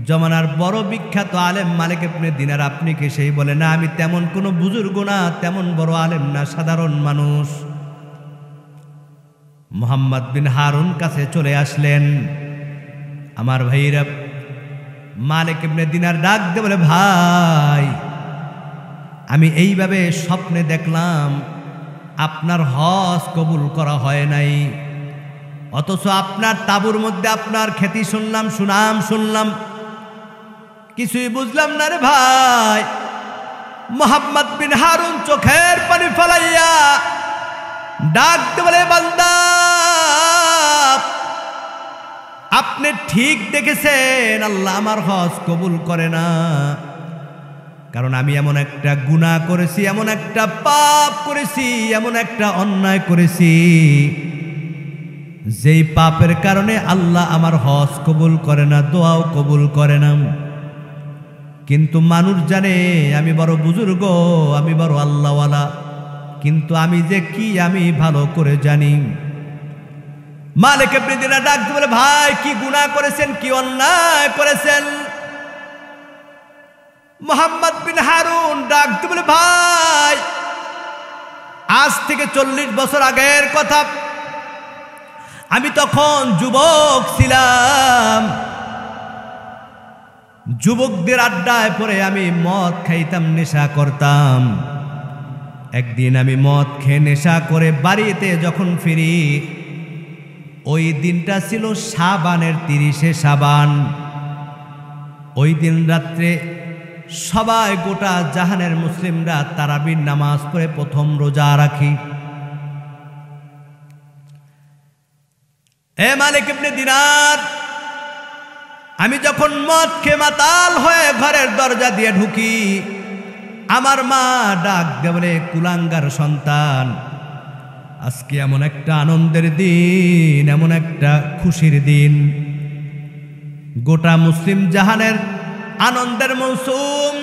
জমানার বড় বিখ্যাত আলেম মালিক ইবনে দিনার, আপনি কে? সেই বলে না, আমি তেমন কোনো বুজুর্গ না, তেমন বড় আলেম না, সাধারণ মানুষ। মুহাম্মদ বিন হারুন কাছে চলে আসলেন। আমার ভাইরা, মালিক ইবনে দিনার ডাক দিয়ে বলে, ভাই আমি এইভাবে স্বপ্নে দেখলাম আপনার হজ কবুল করা হয় নাই, অথচ আপনার তাঁবুর মধ্যে আপনার খ্যাতি শুনলাম, সুনাম শুনলাম, কিছুই বুঝলাম না রে ভাই। মুহাম্মদ বিন হারুন চোখের পানি ফেলাইয়া ডাক দিয়ে বলে, বান্দা আপনি ঠিক দেখেছেন, আল্লাহ আমার হজ কবুল করে না, কারণ আমি এমন একটা গুনাহ করেছি, এমন একটা পাপ করেছি, এমন একটা অন্যায় করেছি, যেই পাপের কারণে আল্লাহ আমার হজ কবুল করে না, দোয়াও কবুল করে না। কিন্তু মানুষ জানে আমি বড় বুজুর্গ, আমি বড় আল্লাহওয়ালা, কিন্তু আমি যে কি আমি ভালো করে জানি। মালিক ইবনে দিনার ডাক দিয়ে বলে, ভাই কি গুনাহ করেছেন, কি অন্যায় করেছেন? মুহাম্মদ বিন হারুন ডাক দিয়ে বলে, ভাই আজ থেকে 40 বছর আগের কথা, আমি তখন যুবক ছিলাম, যুবকদের আড্ডায় পরে আমি মদ খাইতাম, নেশা করতাম। একদিন আমি মদ খেয়ে নেশা করে বাড়িতে যখন ফিরি, ওই দিনটা ছিল শাবানের 30শে শাবান। ওই দিন রাত্রে সবাই গোটা জাহানের মুসলিমরা তারাবির নামাজ পড়ে প্রথম রোজা রাখি। এ মালিক ইবনে দিনার, আমি যখন মদ খেয়ে মাতাল হয়ে ঘরের দরজা দিয়ে ঢুকি, আমার মা ডাক দিয়ে বলে, কুলাঙ্গার সন্তান, আজকে এমন একটা আনন্দের দিন, এমন একটা খুশির দিন, গোটা মুসলিম জাহানের আনন্দের মৌসুম,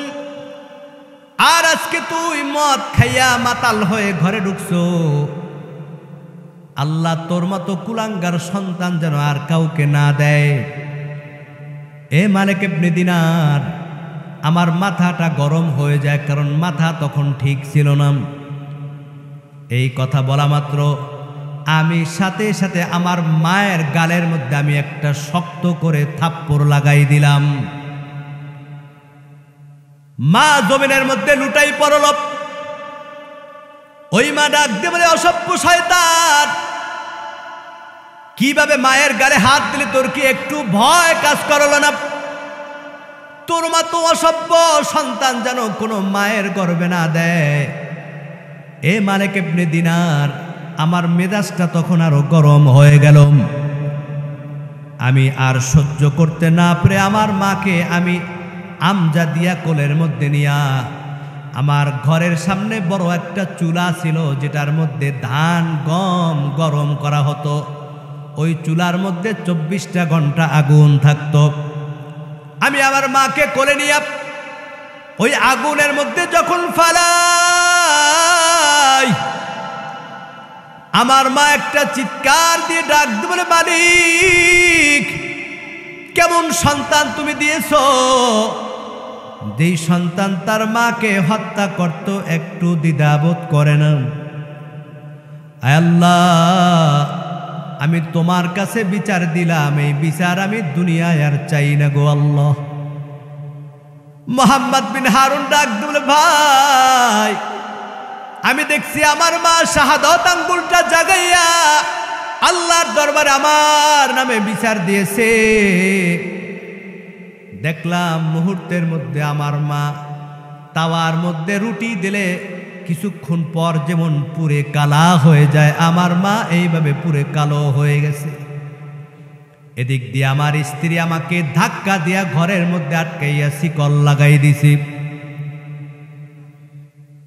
আর আজকে তুই মদ খাইয়া মাতাল হয়ে ঘরে ঢুকছো। আল্লাহ তোর মতো কুলাঙ্গার সন্তান যেন আর কাউকে না দেয়। এ মালিক ইবনে দিনার, আমার মাথাটা গরম হয়ে যায়, কারণ মাথা তখন ঠিক ছিল না। এই কথা বলা মাত্র আমি সাথে সাথে আমার মায়ের গালের মধ্যে আমি একটা শক্ত করে থাপ্পড় লাগাই দিলাম। মা জমিনের মধ্যে লুটাই পড়ল। ওই মা ডাক দিয়ে বলে, অসভ্য শয়তান, কিভাবে মায়ের গালে হাত দিলে তোর কি একটু ভয় কাজ করলো না? তোর মা তো অসভ্য সন্তান যেন কোনো মায়ের গর্ভে না দেয়। এ মালিক ইবনে দিনার, আমার মেজাজটা তখন আরো গরম হয়ে গেল। আমি আর সহ্য করতে না পেরে আমার মাকে আমি আমজাদিয়া কোলের মধ্যে নিয়া, আমার ঘরের সামনে বড় একটা চুলা ছিল যেটার মধ্যে ধান গম গরম করা হতো, ওই চুলার মধ্যে 24টা ঘন্টা আগুন থাকতো। আমি আমার মাকে কোলে নিয়ে ওই আগুনের মধ্যে যখন ফালাই, আমার মা একটা চিৎকার দিয়ে ডাক দিয়ে বলে, মালিক এমন সন্তান তুমি দিয়েছো যেই সন্তান তার মাকে হত্যা করত একটু দ্বিধাবোধ করে না। আয় আল্লাহ, আমি তোমার কাছে বিচার দিলাম, এই বিচার আমি দুনিয়ায় আর চাই না গো আল্লাহ। মোহাম্মদ বিন হারুন ডাক দিল, ভাই আমি দেখছি আমার মা শাহাদত আঙ্গুলটা জাগাইয়া আল্লাহর দরবারে আমার নামে বিচার দিয়েছে। দেখলাম মুহূর্তের মধ্যে আমার মা তাওয়ার মধ্যে রুটি দিলে কিছুক্ষণ পর যেমন পুরে কালা হয়ে যায়, আমার মা এইভাবে পুরে কালো হয়ে গেছে। এদিক দিয়ে আমার স্ত্রী আমাকে ধাক্কা দিয়া ঘরের মধ্যে আটকাইয়া শিকল লাগাই দিছি।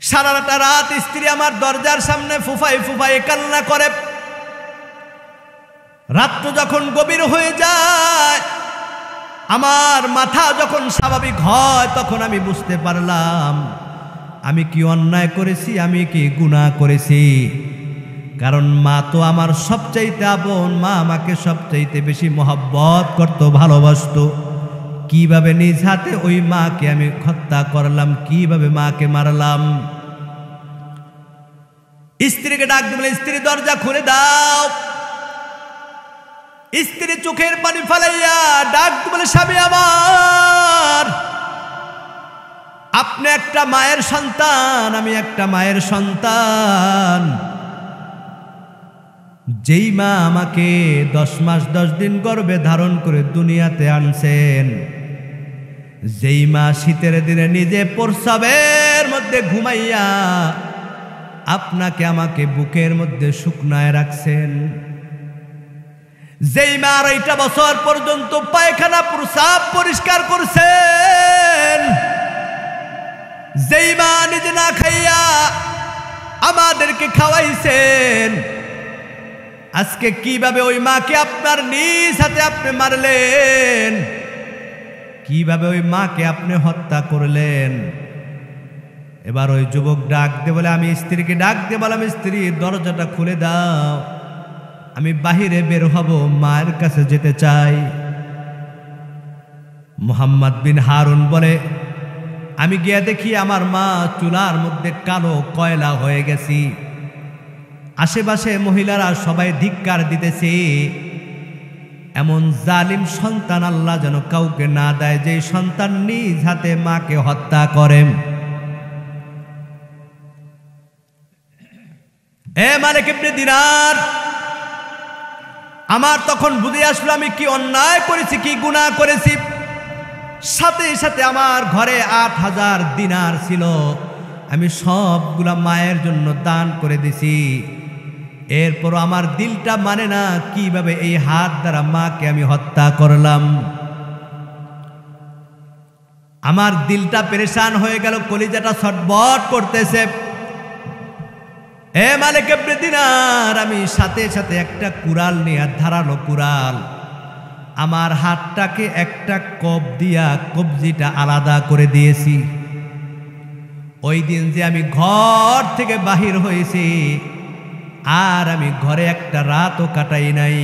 সারাটা রাত স্ত্রী আমার দরজার সামনে ফুফাই ফুফাই কান্না করে। রাত্র যখন গভীর হয়ে যায়, আমার মাথা যখন স্বাভাবিক হয়, তখন আমি বুঝতে পারলাম আমি কি অন্যায় করেছি, আমি কি গুনাহ করেছি। কারণ মা তো আমার সবচাইতে আপন, মা আমাকে সবচাইতে বেশি মহব্বত করত, ভালোবাসত। কিভাবে নিজ হাতে ওই মাকে আমি হত্যা করলাম, কিভাবে মাকে মারলাম। স্ত্রীকে ডাক দিলে, স্ত্রী দরজা খুলে দাও। স্ত্রী চোখের পানি ফেলাইয়া ডাক বলে, স্বামী আমার, আপনি একটা মায়ের সন্তান, আমি একটা মায়ের সন্তান। যেই মা আমাকে 10 মাস 10 দিন গর্ভে ধারণ করে দুনিয়াতে আনছেন, যেই মা শীতের দিনে নিজে প্রস্রাবের মধ্যে ঘুমাইয়া আপনাকে আমাকে বুকের মধ্যে শুকনায় রাখছেন, যেই মা 2.5 বছর পর্যন্ত পায়খানা প্রস্রাব পরিষ্কার করছেন, যেই মা নিজে না খাইয়া আমাদেরকে খাওয়াইছেন, আজকে কিভাবে ওই মাকে আপনার নিজ হাতে আপনি মারলেন, কিভাবে ওই মাকে আপনি হত্যা করলেন। এবার ওই যুবক ডাক দে বলে, আমি স্ত্রীকে ডাক দিয়ে বললাম, স্ত্রী দরজাটা খুলে দাও, আমি বাহিরে বের হব, মায়ের কাছে যেতে চাই। মোহাম্মদ বিন হারুন বলে, আমি গিয়ে দেখি আমার মা চুলার মধ্যে কালো কয়লা হয়ে গেছি। আশেপাশে মহিলারা সবাই ধিক্কার দিতেছে, এমন জালিম সন্তান আল্লাহ যেন কাউকে না দেয়, যে সন্তান নিজ হাতে মাকে হত্যা করে। এ মালিক ইবনে দিনার, আমার তখন বুঝে আসলো আমি কি অন্যায় করেছি, কি গুনাহ করেছি। সাথে সাথে আমার ঘরে 8000 দিনার ছিল, আমি সবগুলা মায়ের জন্য দান করে দিছি। এরপর আমার দিলটা মানে না কিভাবে এই হাত দ্বারা মাকে আমি হত্যা করলাম। আমার দিলটা পেরেশান হয়ে গেল, কলিজাটা ছটফট করতেছে। এ মালিক ইবনে দিনার, আমি সাথে সাথে একটা কুড়াল নিয়ে, ধারালো কুড়াল, আমার হাতটাকে একটা কপ দিয়া কবজিটা আলাদা করে দিয়েছি। ওই দিন যে আমি ঘর থেকে বাহির হয়েছি, আর আমি ঘরে একটা রাতও কাটাই নাই।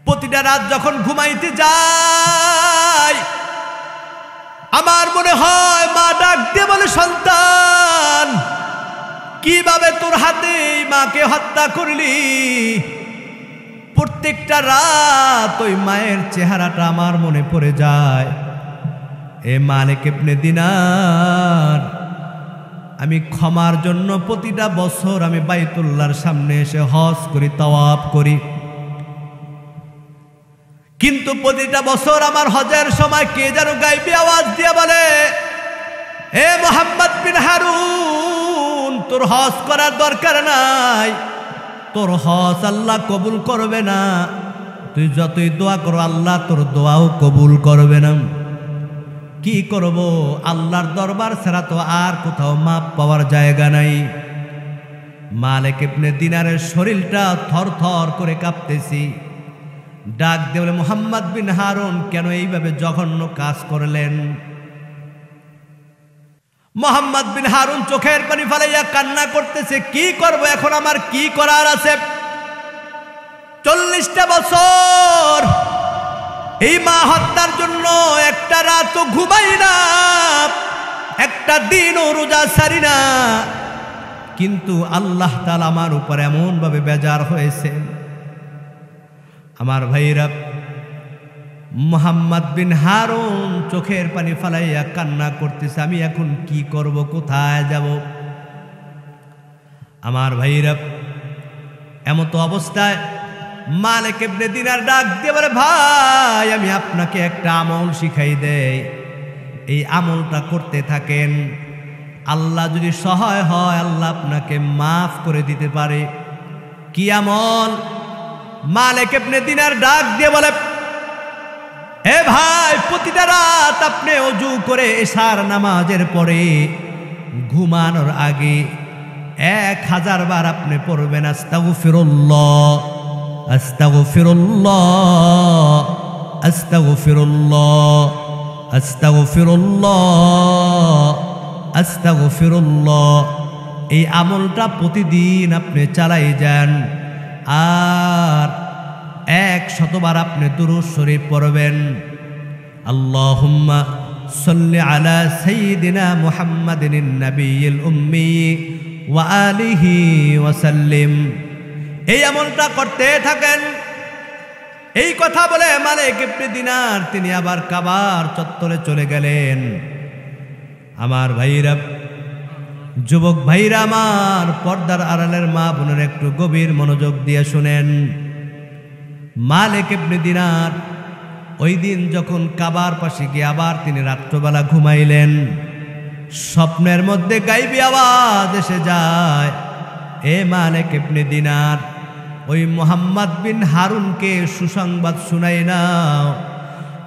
প্রতিটা রাত যখন ঘুমাইতে যাই, আমার মনে হয় মা ডাক দিয়ে বলে, সন্তান কিভাবে তোর হাতে মাকে হত্যা করলি। প্রত্যেকটা রাত ওই মায়ের চেহারাটা আমার মনে পড়ে যায়। এ মালিক ইবনে দিনার, আমি ক্ষমার জন্য প্রতিটা বছর আমি বাইতুল্লাহর সামনে এসে হজ করি, তাওয়াফ করি, কিন্তু প্রতিটা বছর আমার হজের সময় কে যেন গাইবি আওয়াজ দিয়ে বলে, এ মোহাম্মদ বিন হারুন, তোর হজ করার দরকার নাই, তোর হজ আল্লাহ কবুল করবে না, তুই যতই দোয়া করো আল্লাহ তোর দোয়াও কবুল করবে না। কি করব, আল্লাহর দরবার ছাড়া তো আর কোথাও মাপ পাওয়ার জায়গা নাই। মালিক ইবনে দিনারের শরীরটা থরথর করে কাঁপতেছি। ডাক দিয়ে বলে, মোহাম্মদ বিন হারুন কেন এইভাবে জঘন্য কাজ করলেন। মোহাম্মদ বিন হারুন চোখের পানি ফেলাইয়া কান্না করতেছে, কি করব এখন, আমার কি করার আছে। 40টা বছর এই মা হত্যার জন্য একটা রাতও ঘুমাই না, একটা দিনও রোজা ছাড়ি না, কিন্তু আল্লাহ তাআলা আমার উপর এমন ভাবে বেজার হয়েছেন। আমার ভাইরা, মুহাম্মদ বিন হারুন চোখের পানি ফালাইয়া কান্না করতেছে, আমি এখন কি করব, কোথায় যাব? আমার ভাইরা, এমত অবস্থায় মালিক ইবনে দিনার ডাক দিয়ে বলে, ভাই আমি আপনাকে একটা আমল শিখাই দেই, এই আমলটা করতে থাকেন, আল্লাহ যদি সহায় হয় আল্লাহ আপনাকে মাফ করে দিতে পারে। কি আমল? মালিক ইবনে দিনার ডাক দিয়ে বলে, এ ভাই, প্রতিটা রাত আপনি ওযু করে এশার নামাজের পরে ঘুমানোর আগে 1000 বার আপনি পড়বেন আস্তাগফিরুল্লাহ, আস্তাগফিরুল্লাহ, আস্তাগফিরুল্লাহ, আস্তাগফিরুল্লাহ, আস্তাগফিরুল্লাহ। এই আমলটা প্রতিদিন আপনি চালাই যান। আর 100 বার আপনি দুরূদ শরীফ পড়বেন, আল্লাহুম্মা সাল্লি আলা সাইয়্যিদিনা মুহাম্মাদিন নাবিয়্যিল উম্মি ওয়া আলিহি ওয়া সাল্লিম। এই আমলটা করতে থাকেন। এই কথা বলে মালিক ইবনে দিনার তিনি আবার কাবার চত্বরে চলে গেলেন। আমার ভাইরা, যুবক ভাইরা আমার, পর্দার আড়ালের মা বোনের একটু গভীর মনোযোগ দিয়ে শুনেন। মালিক ইবনে দিনার ওই দিন যখন কাবার পাশে গিয়ে আবার তিনি রাত্রবেলা ঘুমাইলেন, স্বপ্নের মধ্যে গাইবি আওয়াজ এসে যায়, এ মালিক ইবনে দিনার, ওই মুহাম্মদ বিন হারুনকে সুসংবাদ শুনাই নাও,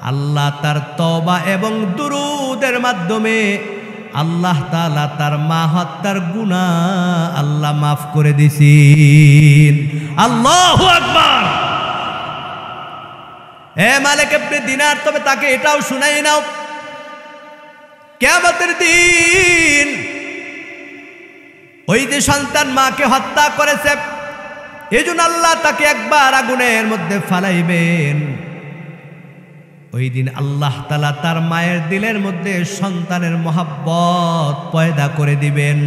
আল্লাহ তার তওবা এবং দুরূদের মাধ্যমে আল্লাহ তাআলা তার মা হত্যার গুনাহ আল্লাহ মাফ করে দিছেন। আল্লাহু আকবার। এ মালিক ইবনে দিনার, তবে তাকে এটাও শুনাই নাও, কিয়ামতের দিন ওই যে সন্তান মাকে হত্যা করেছে, এজন্য আল্লাহ তাকে একবার আগুনের মধ্যে ফালাইবেন। ওই দিন আল্লাহ তাআলা তার মায়ের দিলের মধ্যে সন্তানের মহব্বত পয়দা করে দিবেন।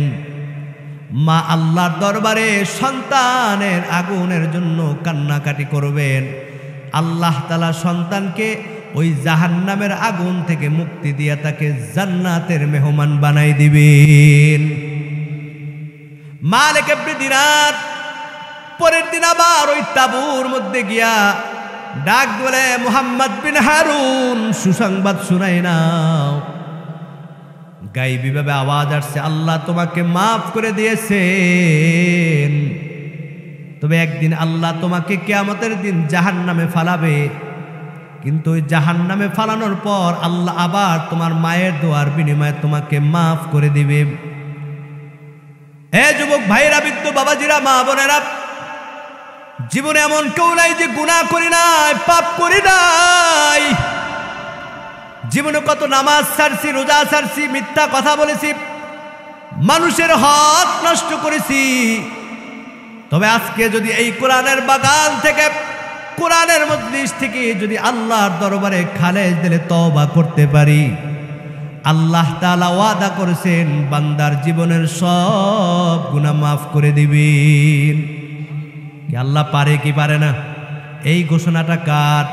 মা আল্লাহর দরবারে সন্তানের আগুনের জন্য কান্নাকাটি করবেন। আল্লাহ তাআলা সন্তানকে ওই জাহান্নামের আগুন থেকে মুক্তি দিয়ে তাকে জান্নাতের মেহমান বানাই দিবেন। মালিক ইবনে দিনার পরের দিন আবার ওই তাঁবুর মধ্যে গিয়া ডাক বলে, মুহাম্মদ বিন হারুন, সুসংবাদ শুনাই নাও। গায়বী ভাবে আওয়াজ আসছে, আল্লাহ তোমাকে মাফ করে দিয়েছেন, তবে একদিন আল্লাহ তোমাকে কিয়ামতের দিন জাহান্নামে ফালাবে, কিন্তু ওই জাহান্নামে ফালানোর পর আল্লাহ আবার তোমার মায়ের দোয়ার বিনিময়ে তোমাকে মাফ করে দিবে। এ যুবক ভাইরা, বৃদ্ধ বাবাজিরা, মা বোনেরা, জীবনে এমন কেউ নাই যে গুনাহ করি নাই, পাপ করি নাই। জীবনে কত নামাজ ছাড়ছি, রোজা ছাড়ছি, মিথ্যা কথা বলেছি, মানুষের হক নষ্ট করেছি। তবে আজকে যদি এই কোরআনের বাগান থেকে, কোরআনের মজলিস থেকে যদি আল্লাহর দরবারে খালেজ দিলে তওবা করতে পারি, আল্লাহ তাআলা ওয়াদা করেছেন বান্দার জীবনের সব গুনাহ মাফ করে দিবেন। কি আল্লাহ পারে কি পারে না? এই ঘোষণাটা কার?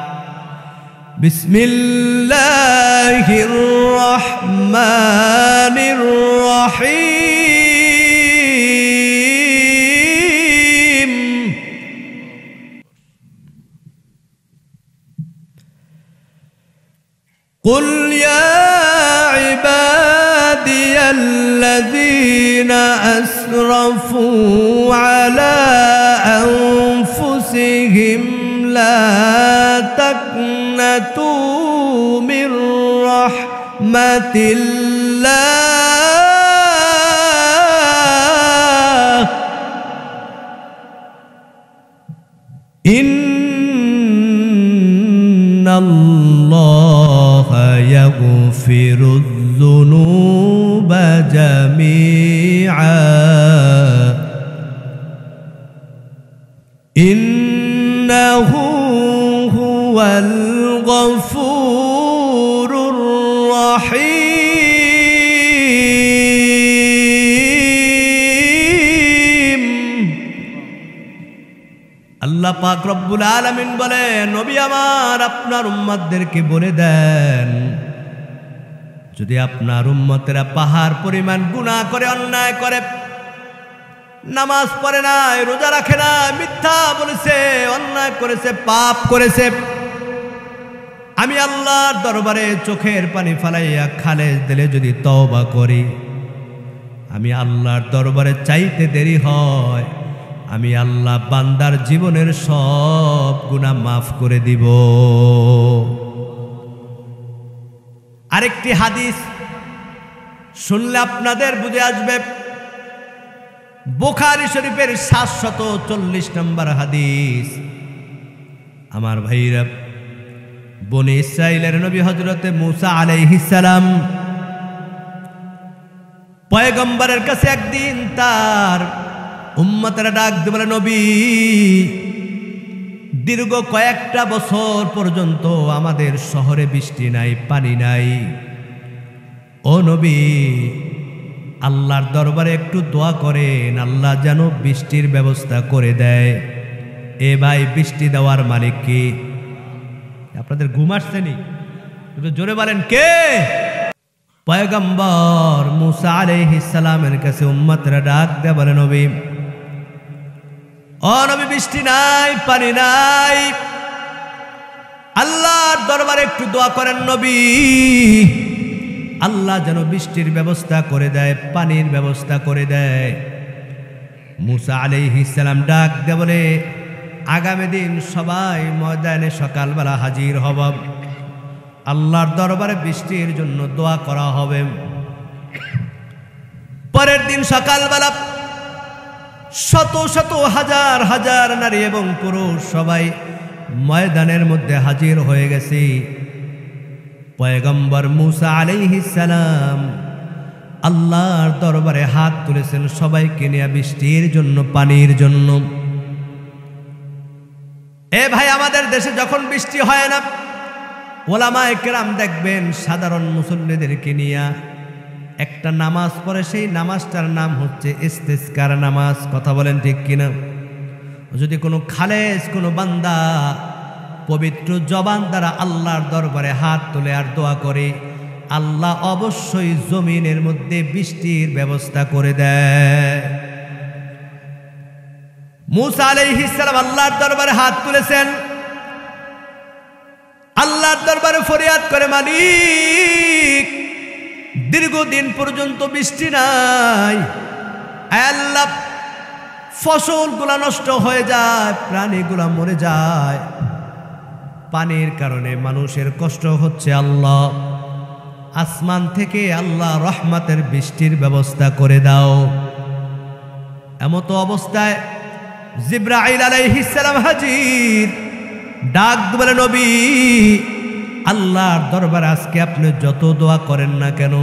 বিসমিল্লাহির রহমানির রহিম। কুল ইয়া ইবাদিয়াল্লাযীনা আসরাফু আলা أنفسهم لا تقنطوا من رحمة الله إن الله يغفر الذنوب جميعا إنه هو الغفور গফুরুর রহিম। আল্লাহ পাক রব্বুল আলামিন বলে, নবী আমার আপনার উম্মতদেরকে বলে দেন, যদি আপনার উম্মতেরা পাহাড় পরিমাণ গুনাহ করে, অন্যায় করে, নামাজ পড়ে নাই, রোজা রাখে না, মিথ্যা বলেছে, অন্যায় করেছে, পাপ করেছে, আমি আল্লাহর দরবারে চোখের পানি ফালাইয়া খালেজ দিলে যদি তওবা করি, আমি আল্লাহর দরবারে চাইতে দেরি হয়, আমি আল্লাহ বান্দার জীবনের সব গুনাহ মাফ করে দিব। আরেকটি হাদিস শুনলে আপনাদের বুঝে আসবে, বুখারী শরীফের 740 নম্বর হাদিস। আমার ভাইরা, বনি ইসরাইলের নবী হযরতে মূসা আলাইহিস সালাম পয়গম্বরের কাছে একদিন তার উম্মতেরা ডাক দিয়ে বলে, নবী, দীর্ঘ কয়েকটা বছর পর্যন্ত আমাদের শহরে বৃষ্টি নাই, পানি নাই। ও নবী, আল্লাহর দরবারে একটু দোয়া করেন, আল্লাহ যেন বৃষ্টির ব্যবস্থা করে দেয়। এ ভাই, বৃষ্টি দেওয়ার মালিক কে? আপনাদের ঘুম আসছে নি? একটু জোরে বলেন, কে? পয়গম্বর মূসা আলাইহিস সালামের কাছে উম্মতরা ডাক দিয়ে বলে, নবী, ও নবী, বৃষ্টি নাই, পানি নাই, আল্লাহর দরবারে একটু দোয়া করেন নবী, আল্লাহ যেন বৃষ্টির ব্যবস্থা করে দেয়, পানির ব্যবস্থা করে দেয়। মূসা আলাইহিস সালাম ডাক দিয়ে বলে, আগামী দিন সবাই ময়দানে সকালবেলা হাজির হব, আল্লাহর দরবারে বৃষ্টির জন্য দোয়া করা হবে। পরের দিন সকালবেলা শত শত হাজার হাজার নারী এবং পুরুষ সবাই ময়দানের মধ্যে হাজির হয়ে গেছে। পয়গম্বর মূসা আলাইহিস সালাম আল্লাহর দরবারে হাত তুলেছেন সবাইকে নিয়ে বৃষ্টির জন্য, পানির জন্য। এ ভাই, আমাদের দেশে যখন বৃষ্টি হয় না, ওলামায়ে কেরাম দেখবেন সাধারণ মুসল্লিদেরকে নিয়ে একটা নামাজ পড়ে, সেই নামাজটার নাম হচ্ছে ইস্তিসকার নামাজ। কথা বলেন ঠিক কিনা? যদি কোনো খালেজ কোনো বান্দা পবিত্র জবান দ্বারা আল্লাহর দরবারে হাত তুলে আর দোয়া করে, আল্লাহ অবশ্যই জমিনের মধ্যে বৃষ্টির ব্যবস্থা করে দেয়। মূসা আলাইহিস সালাম আল্লাহর দরবারে হাত তুলেছেন, আল্লাহর দরবারে ফরিয়াদ করে, মালিক, দীর্ঘদিন পর্যন্ত বৃষ্টি নাই, আল্লাহ ফসলগুলা নষ্ট হয়ে যায়, প্রাণীগুলা মরে যায়, পানির কারণে মানুষের কষ্ট হচ্ছে, আল্লাহ আসমান থেকে আল্লাহ রহমতের বৃষ্টির ব্যবস্থা করে দাও। এমতো অবস্থায় জিবরাইল আলাইহিস সালাম হাজির, ডাক বলে, নবী, আল্লাহর দরবারে আজকে আপনি যত দোয়া করেন না কেন,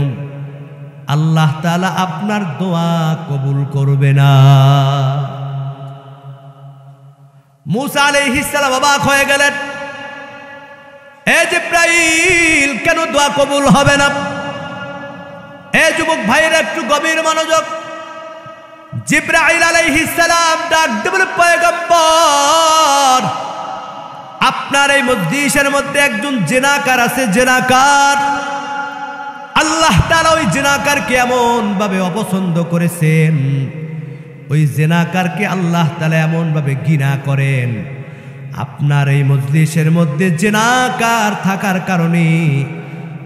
আল্লাহ তাআলা আপনার দোয়া কবুল করবে না। মূসা আলাইহিস সালাম অবাক হয়ে গেলেন, এ জিবরাইল, কেন দোয়া কবুল হবে না? এ যুবক ভাইরা, একটু গভীর মনোযোগ। জিবরাইল আলাইহিস সালাম ডাক দিয়ে বলে, পয়গম্বর, আপনার এই মজলিসের মধ্যে একজন জিনাকার আছে, জিনাকার। আল্লাহ তাআলা ওই জিনাকারকে এমন ভাবে অপছন্দ করেছেন, ওই জিনাকারকে আল্লাহ তাআলা এমন ভাবে ঘৃণা করেন, আপনার এই মজলিসের মধ্যে জিনাকার থাকার কারণে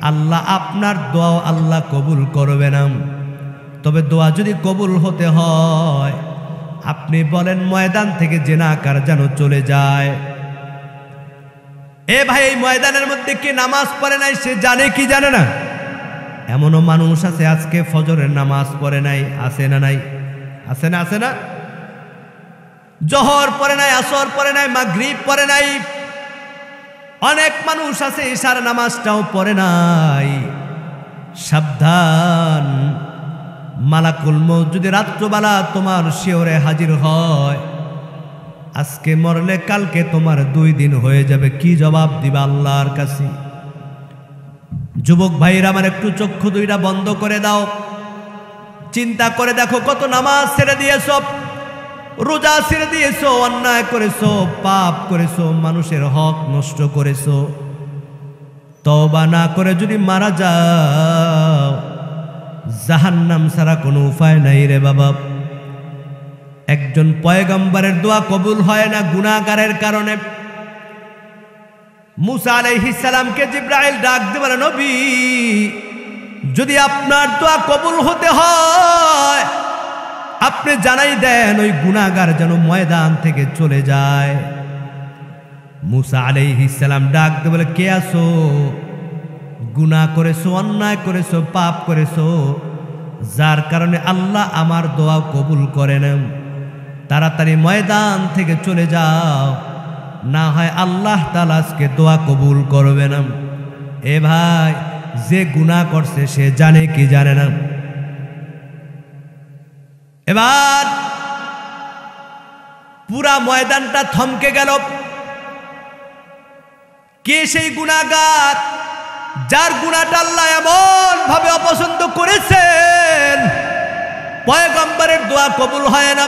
আল্লাহ আপনার দোয়া আল্লাহ কবুল করবে না। তবে দোয়া যদি কবুল হতে হয়, আপনি বলেন ময়দান থেকে জিনাকার যেন চলে যায়। এ ভাই, এই ময়দানের মধ্যে কি নামাজ পড়ে নাই সে জানে কি জানে না? এমনও মানুষ আছে আজকে ফজরের নামাজ পড়ে নাই, আছে না নাই? আছে না? আছে না? জোহর পড়ে নাই, আসর পড়ে নাই, মাগরিব পড়ে নাই। অনেক মানুষ আছে ইশার নামাজটাও পড়ে নাই। সাবধান, মালাকুল মউত যদি রাত্রবেলা তোমার শিয়রে হাজির হয়, আজকে মরলে কালকে তোমার 2 দিন হয়ে যাবে, কি জবাব দিবা আল্লাহর কাছে? যুবক ভাইরা আমার, একটু চক্ষু দুইটা বন্ধ করে দাও, চিন্তা করে দেখো কত নামাজ ছেড়ে দিয়েছো, রোজা ছেড়ে দিয়েছো, অন্যায় করেছো, পাপ করেছো, মানুষের হক নষ্ট করেছো। তওবা না করে যদি মারা যাও, জাহান্নাম ছাড়া কোনো উপায় নাই রে বাবা। একজন পয়গম্বরের দোয়া কবুল হয় না গুনাহগারের কারণে। মুসা আলাইহিস সালামকে জিবরাইল ডাক দিয়ে বলে, নবী, যদি আপনার দোয়া কবুল হতে হয় আপনি জানাই দেন ওই গুনাহগার যেন ময়দান থেকে চলে যায়। মুসা আলাইহিস সালাম ডাক দিয়ে বলে, কে আছো? গুনাহ করেছো, অন্যায় করেছো, পাপ করেছো, যার কারণে আল্লাহ আমার দোয়া কবুল করে নেন। তাড়াতাড়ি ময়দান থেকে চলে যাও, না হয় আল্লাহ তাআলা আজকে দোয়া কবুল করবে না। এ ভাই, যে গুনাহ করছে সে জানে কি জানে না? এবার পুরা ময়দানটা থমকে গেল। কে সেই গুনাহগার যার গুনাহটা আল্লাহ এমন ভাবে অপছন্দ করেছেন পয়গম্বরের দোয়া কবুল হয় না?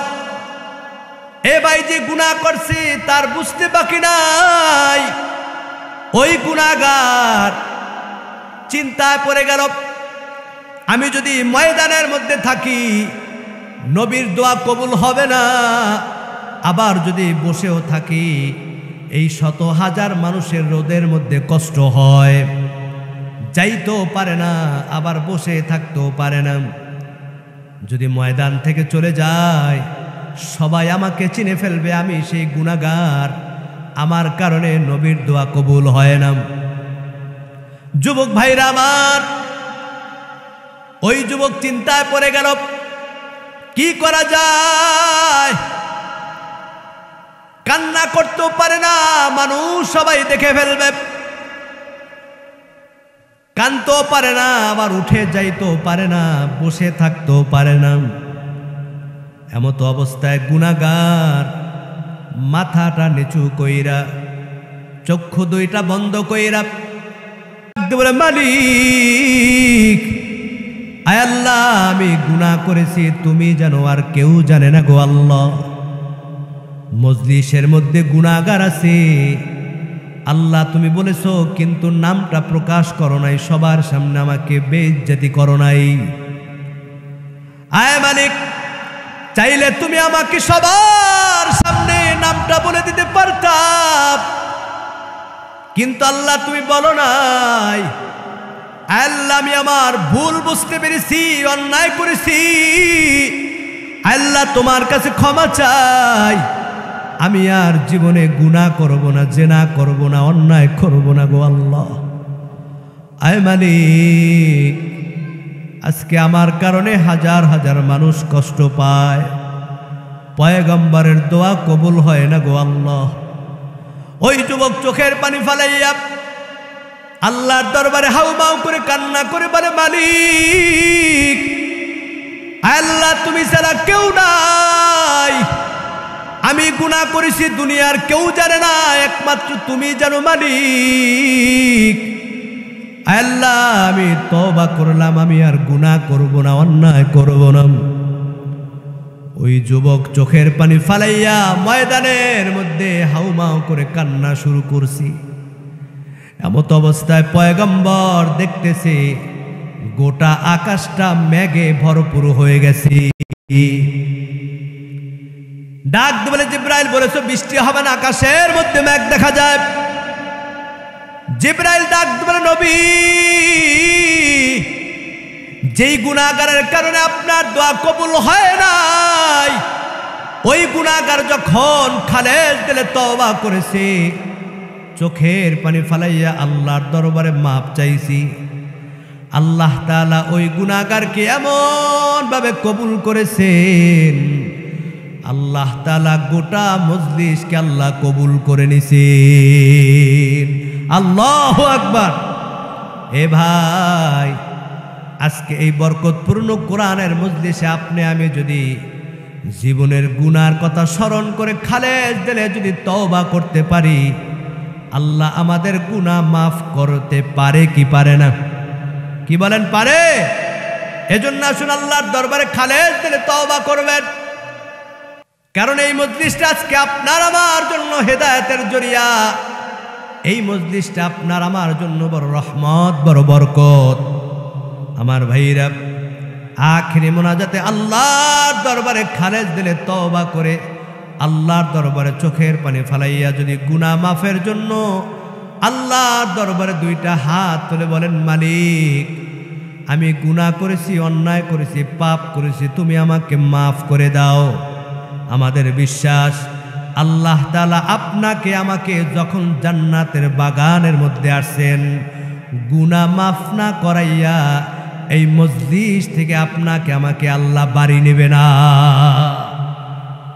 এ ভাই, যে গুনাহ করছে তার বুঝতে বাকি নাই। ওই গুনাহগার চিন্তায় পড়ে গেল, আমি যদি ময়দানের মধ্যে থাকি নবীর দোয়া কবুল হবে না, আবার যদি বসেও থাকি এই 100,000 মানুষের রোদের মধ্যে কষ্ট হয়, যাইতেও পারে না, আবার বসে থাকতেও পারে না। যদি ময়দান থেকে চলে যায় সবাই আমাকে চিনে ফেলবে, আমি সেই গুনাহগার, আমার কারণে নবীর দোয়া কবুল হয় না। যুবক ভাইরা আমার, ওই যুবক চিন্তায় পড়ে গেল, কি করা যায়? কান্না করতেও পারে না, মানুষ সবাই দেখে ফেলবে। কানতেও পারে না, আবার উঠে যাইতেও পারে না, বসে থাকতেও পারে না। এমত অবস্থায় গুনাহগার মাথাটা নিচু কইরা, চক্ষু দুইটা বন্ধ কইরা বলে, মালিক, আয় আল্লাহ, আমি গুনাহ করেছি, তুমি জানো, আর কেউ জানে না গো আল্লাহ। মজলিসের মধ্যে গুনাহগার আছে, আল্লাহ তুমি বলেছো, কিন্তু নামটা প্রকাশ করো নাই, সবার সামনে আমাকে বেইজ্জতি করো নাই। আয় মালিক, চাইলে তুমি আমাকে সবার সামনে নামটা বলে দিতে পারতাম, কিন্তু আল্লাহ তুমি বলো নাই। আল্লাহ, আমি আমার ভুল বুঝতে পেরেছি, অন্যায় করেছি, আল্লাহ তোমার কাছে ক্ষমা চাই, আমি আর জীবনে গুনাহ করব না, জেনা করব না, অন্যায় করব না গো আল্লাহ। আয় মালিক, আজকে আমার কারণে হাজার হাজার মানুষ কষ্ট পায়, পয়গম্বরের দোয়া কবুল হয় না গো আল্লাহ। ওই যুবক চোখের পানি ফালাইয়া আল্লাহর দরবারে হাউমাউ করে কান্না করে বলে, মালিক, আল্লাহ তুমি ছাড়া কেউ নাই, আমি গুনাহ করেছি, দুনিয়ার কেউ জানে না, একমাত্র তুমি জানো মালিক। আল্লাহ, আমি তওবা করলাম, আমি আর গুনাহ করব না, অন্যায় করব না। ওই যুবক চোখের পানি ফালাইয়া ময়দানের মধ্যে হাউমাউ করে কান্না শুরু করছি। এমত অবস্থায় পয়গম্বর দেখতেছে গোটা আকাশটা মেঘে ভরপুর হয়ে গেছে। ডাক দিয়ে বলে, জিবরাইল বলেছো বৃষ্টি হবে না, আকাশের মধ্যে মেঘ দেখা যায়। জিবরাইল ডাক দিয়ে বলে, নবী, যেই গুনাহগারের কারণে আপনার দোয়া কবুল হয় নাই, ওই গুনাহগার যখন খালেজ দিলে তওবা করেছে, চোখের পানি ফালাইয়া আল্লাহর দরবারে মাপ চাইছি, আল্লাহ তাআলা ওই গুনাহগারকে এমন ভাবে কবুল করেছেন, আল্লাহ তাআলা গোটা মজলিসকে আল্লাহ কবুল করে নিছেন। আল্লাহু আকবার। এ ভাই, আজকে এই বরকতপূর্ণ কোরআনের মজলিসে আপনি আমি যদি জীবনের গুনার কথা স্মরণ করে খালেস দিলে যদি তওবা করতে পারি, আল্লাহ আমাদের গুনাহ মাফ করতে পারে কি পারে না? কি বলেন, পারে? এজন্য আসুন আল্লাহর দরবারে খালেস দিলে তওবা করবেন। কারণ এই মজলিসটা আজকে আপনার আমার জন্য হেদায়েতের জরিয়া। এই মজলিসটা আপনার আমার জন্য বড় রহমত, বড় বরকত। আমার ভাইরা, আখিরি মোনাজাতে আল্লাহর দরবারে খালেস দিলে তওবা করে আল্লাহর দরবারে চোখের পানি ফালাইয়া যদি গুনাহ মাফের জন্য আল্লাহর দরবারে দুইটা হাত তুলে বলেন, মালিক আমি গুনাহ করেছি, অন্যায় করেছি, পাপ করেছি, তুমি আমাকে মাফ করে দাও। আমাদের বিশ্বাস আল্লাহ তাআলা আপনাকে আমাকে যখন জান্নাতের বাগানের মধ্যে আসছেন, গুনাহ মাফ না করাইয়া এই মজলিস থেকে আপনাকে আমাকে আল্লাহ বাড়ি নেবে না।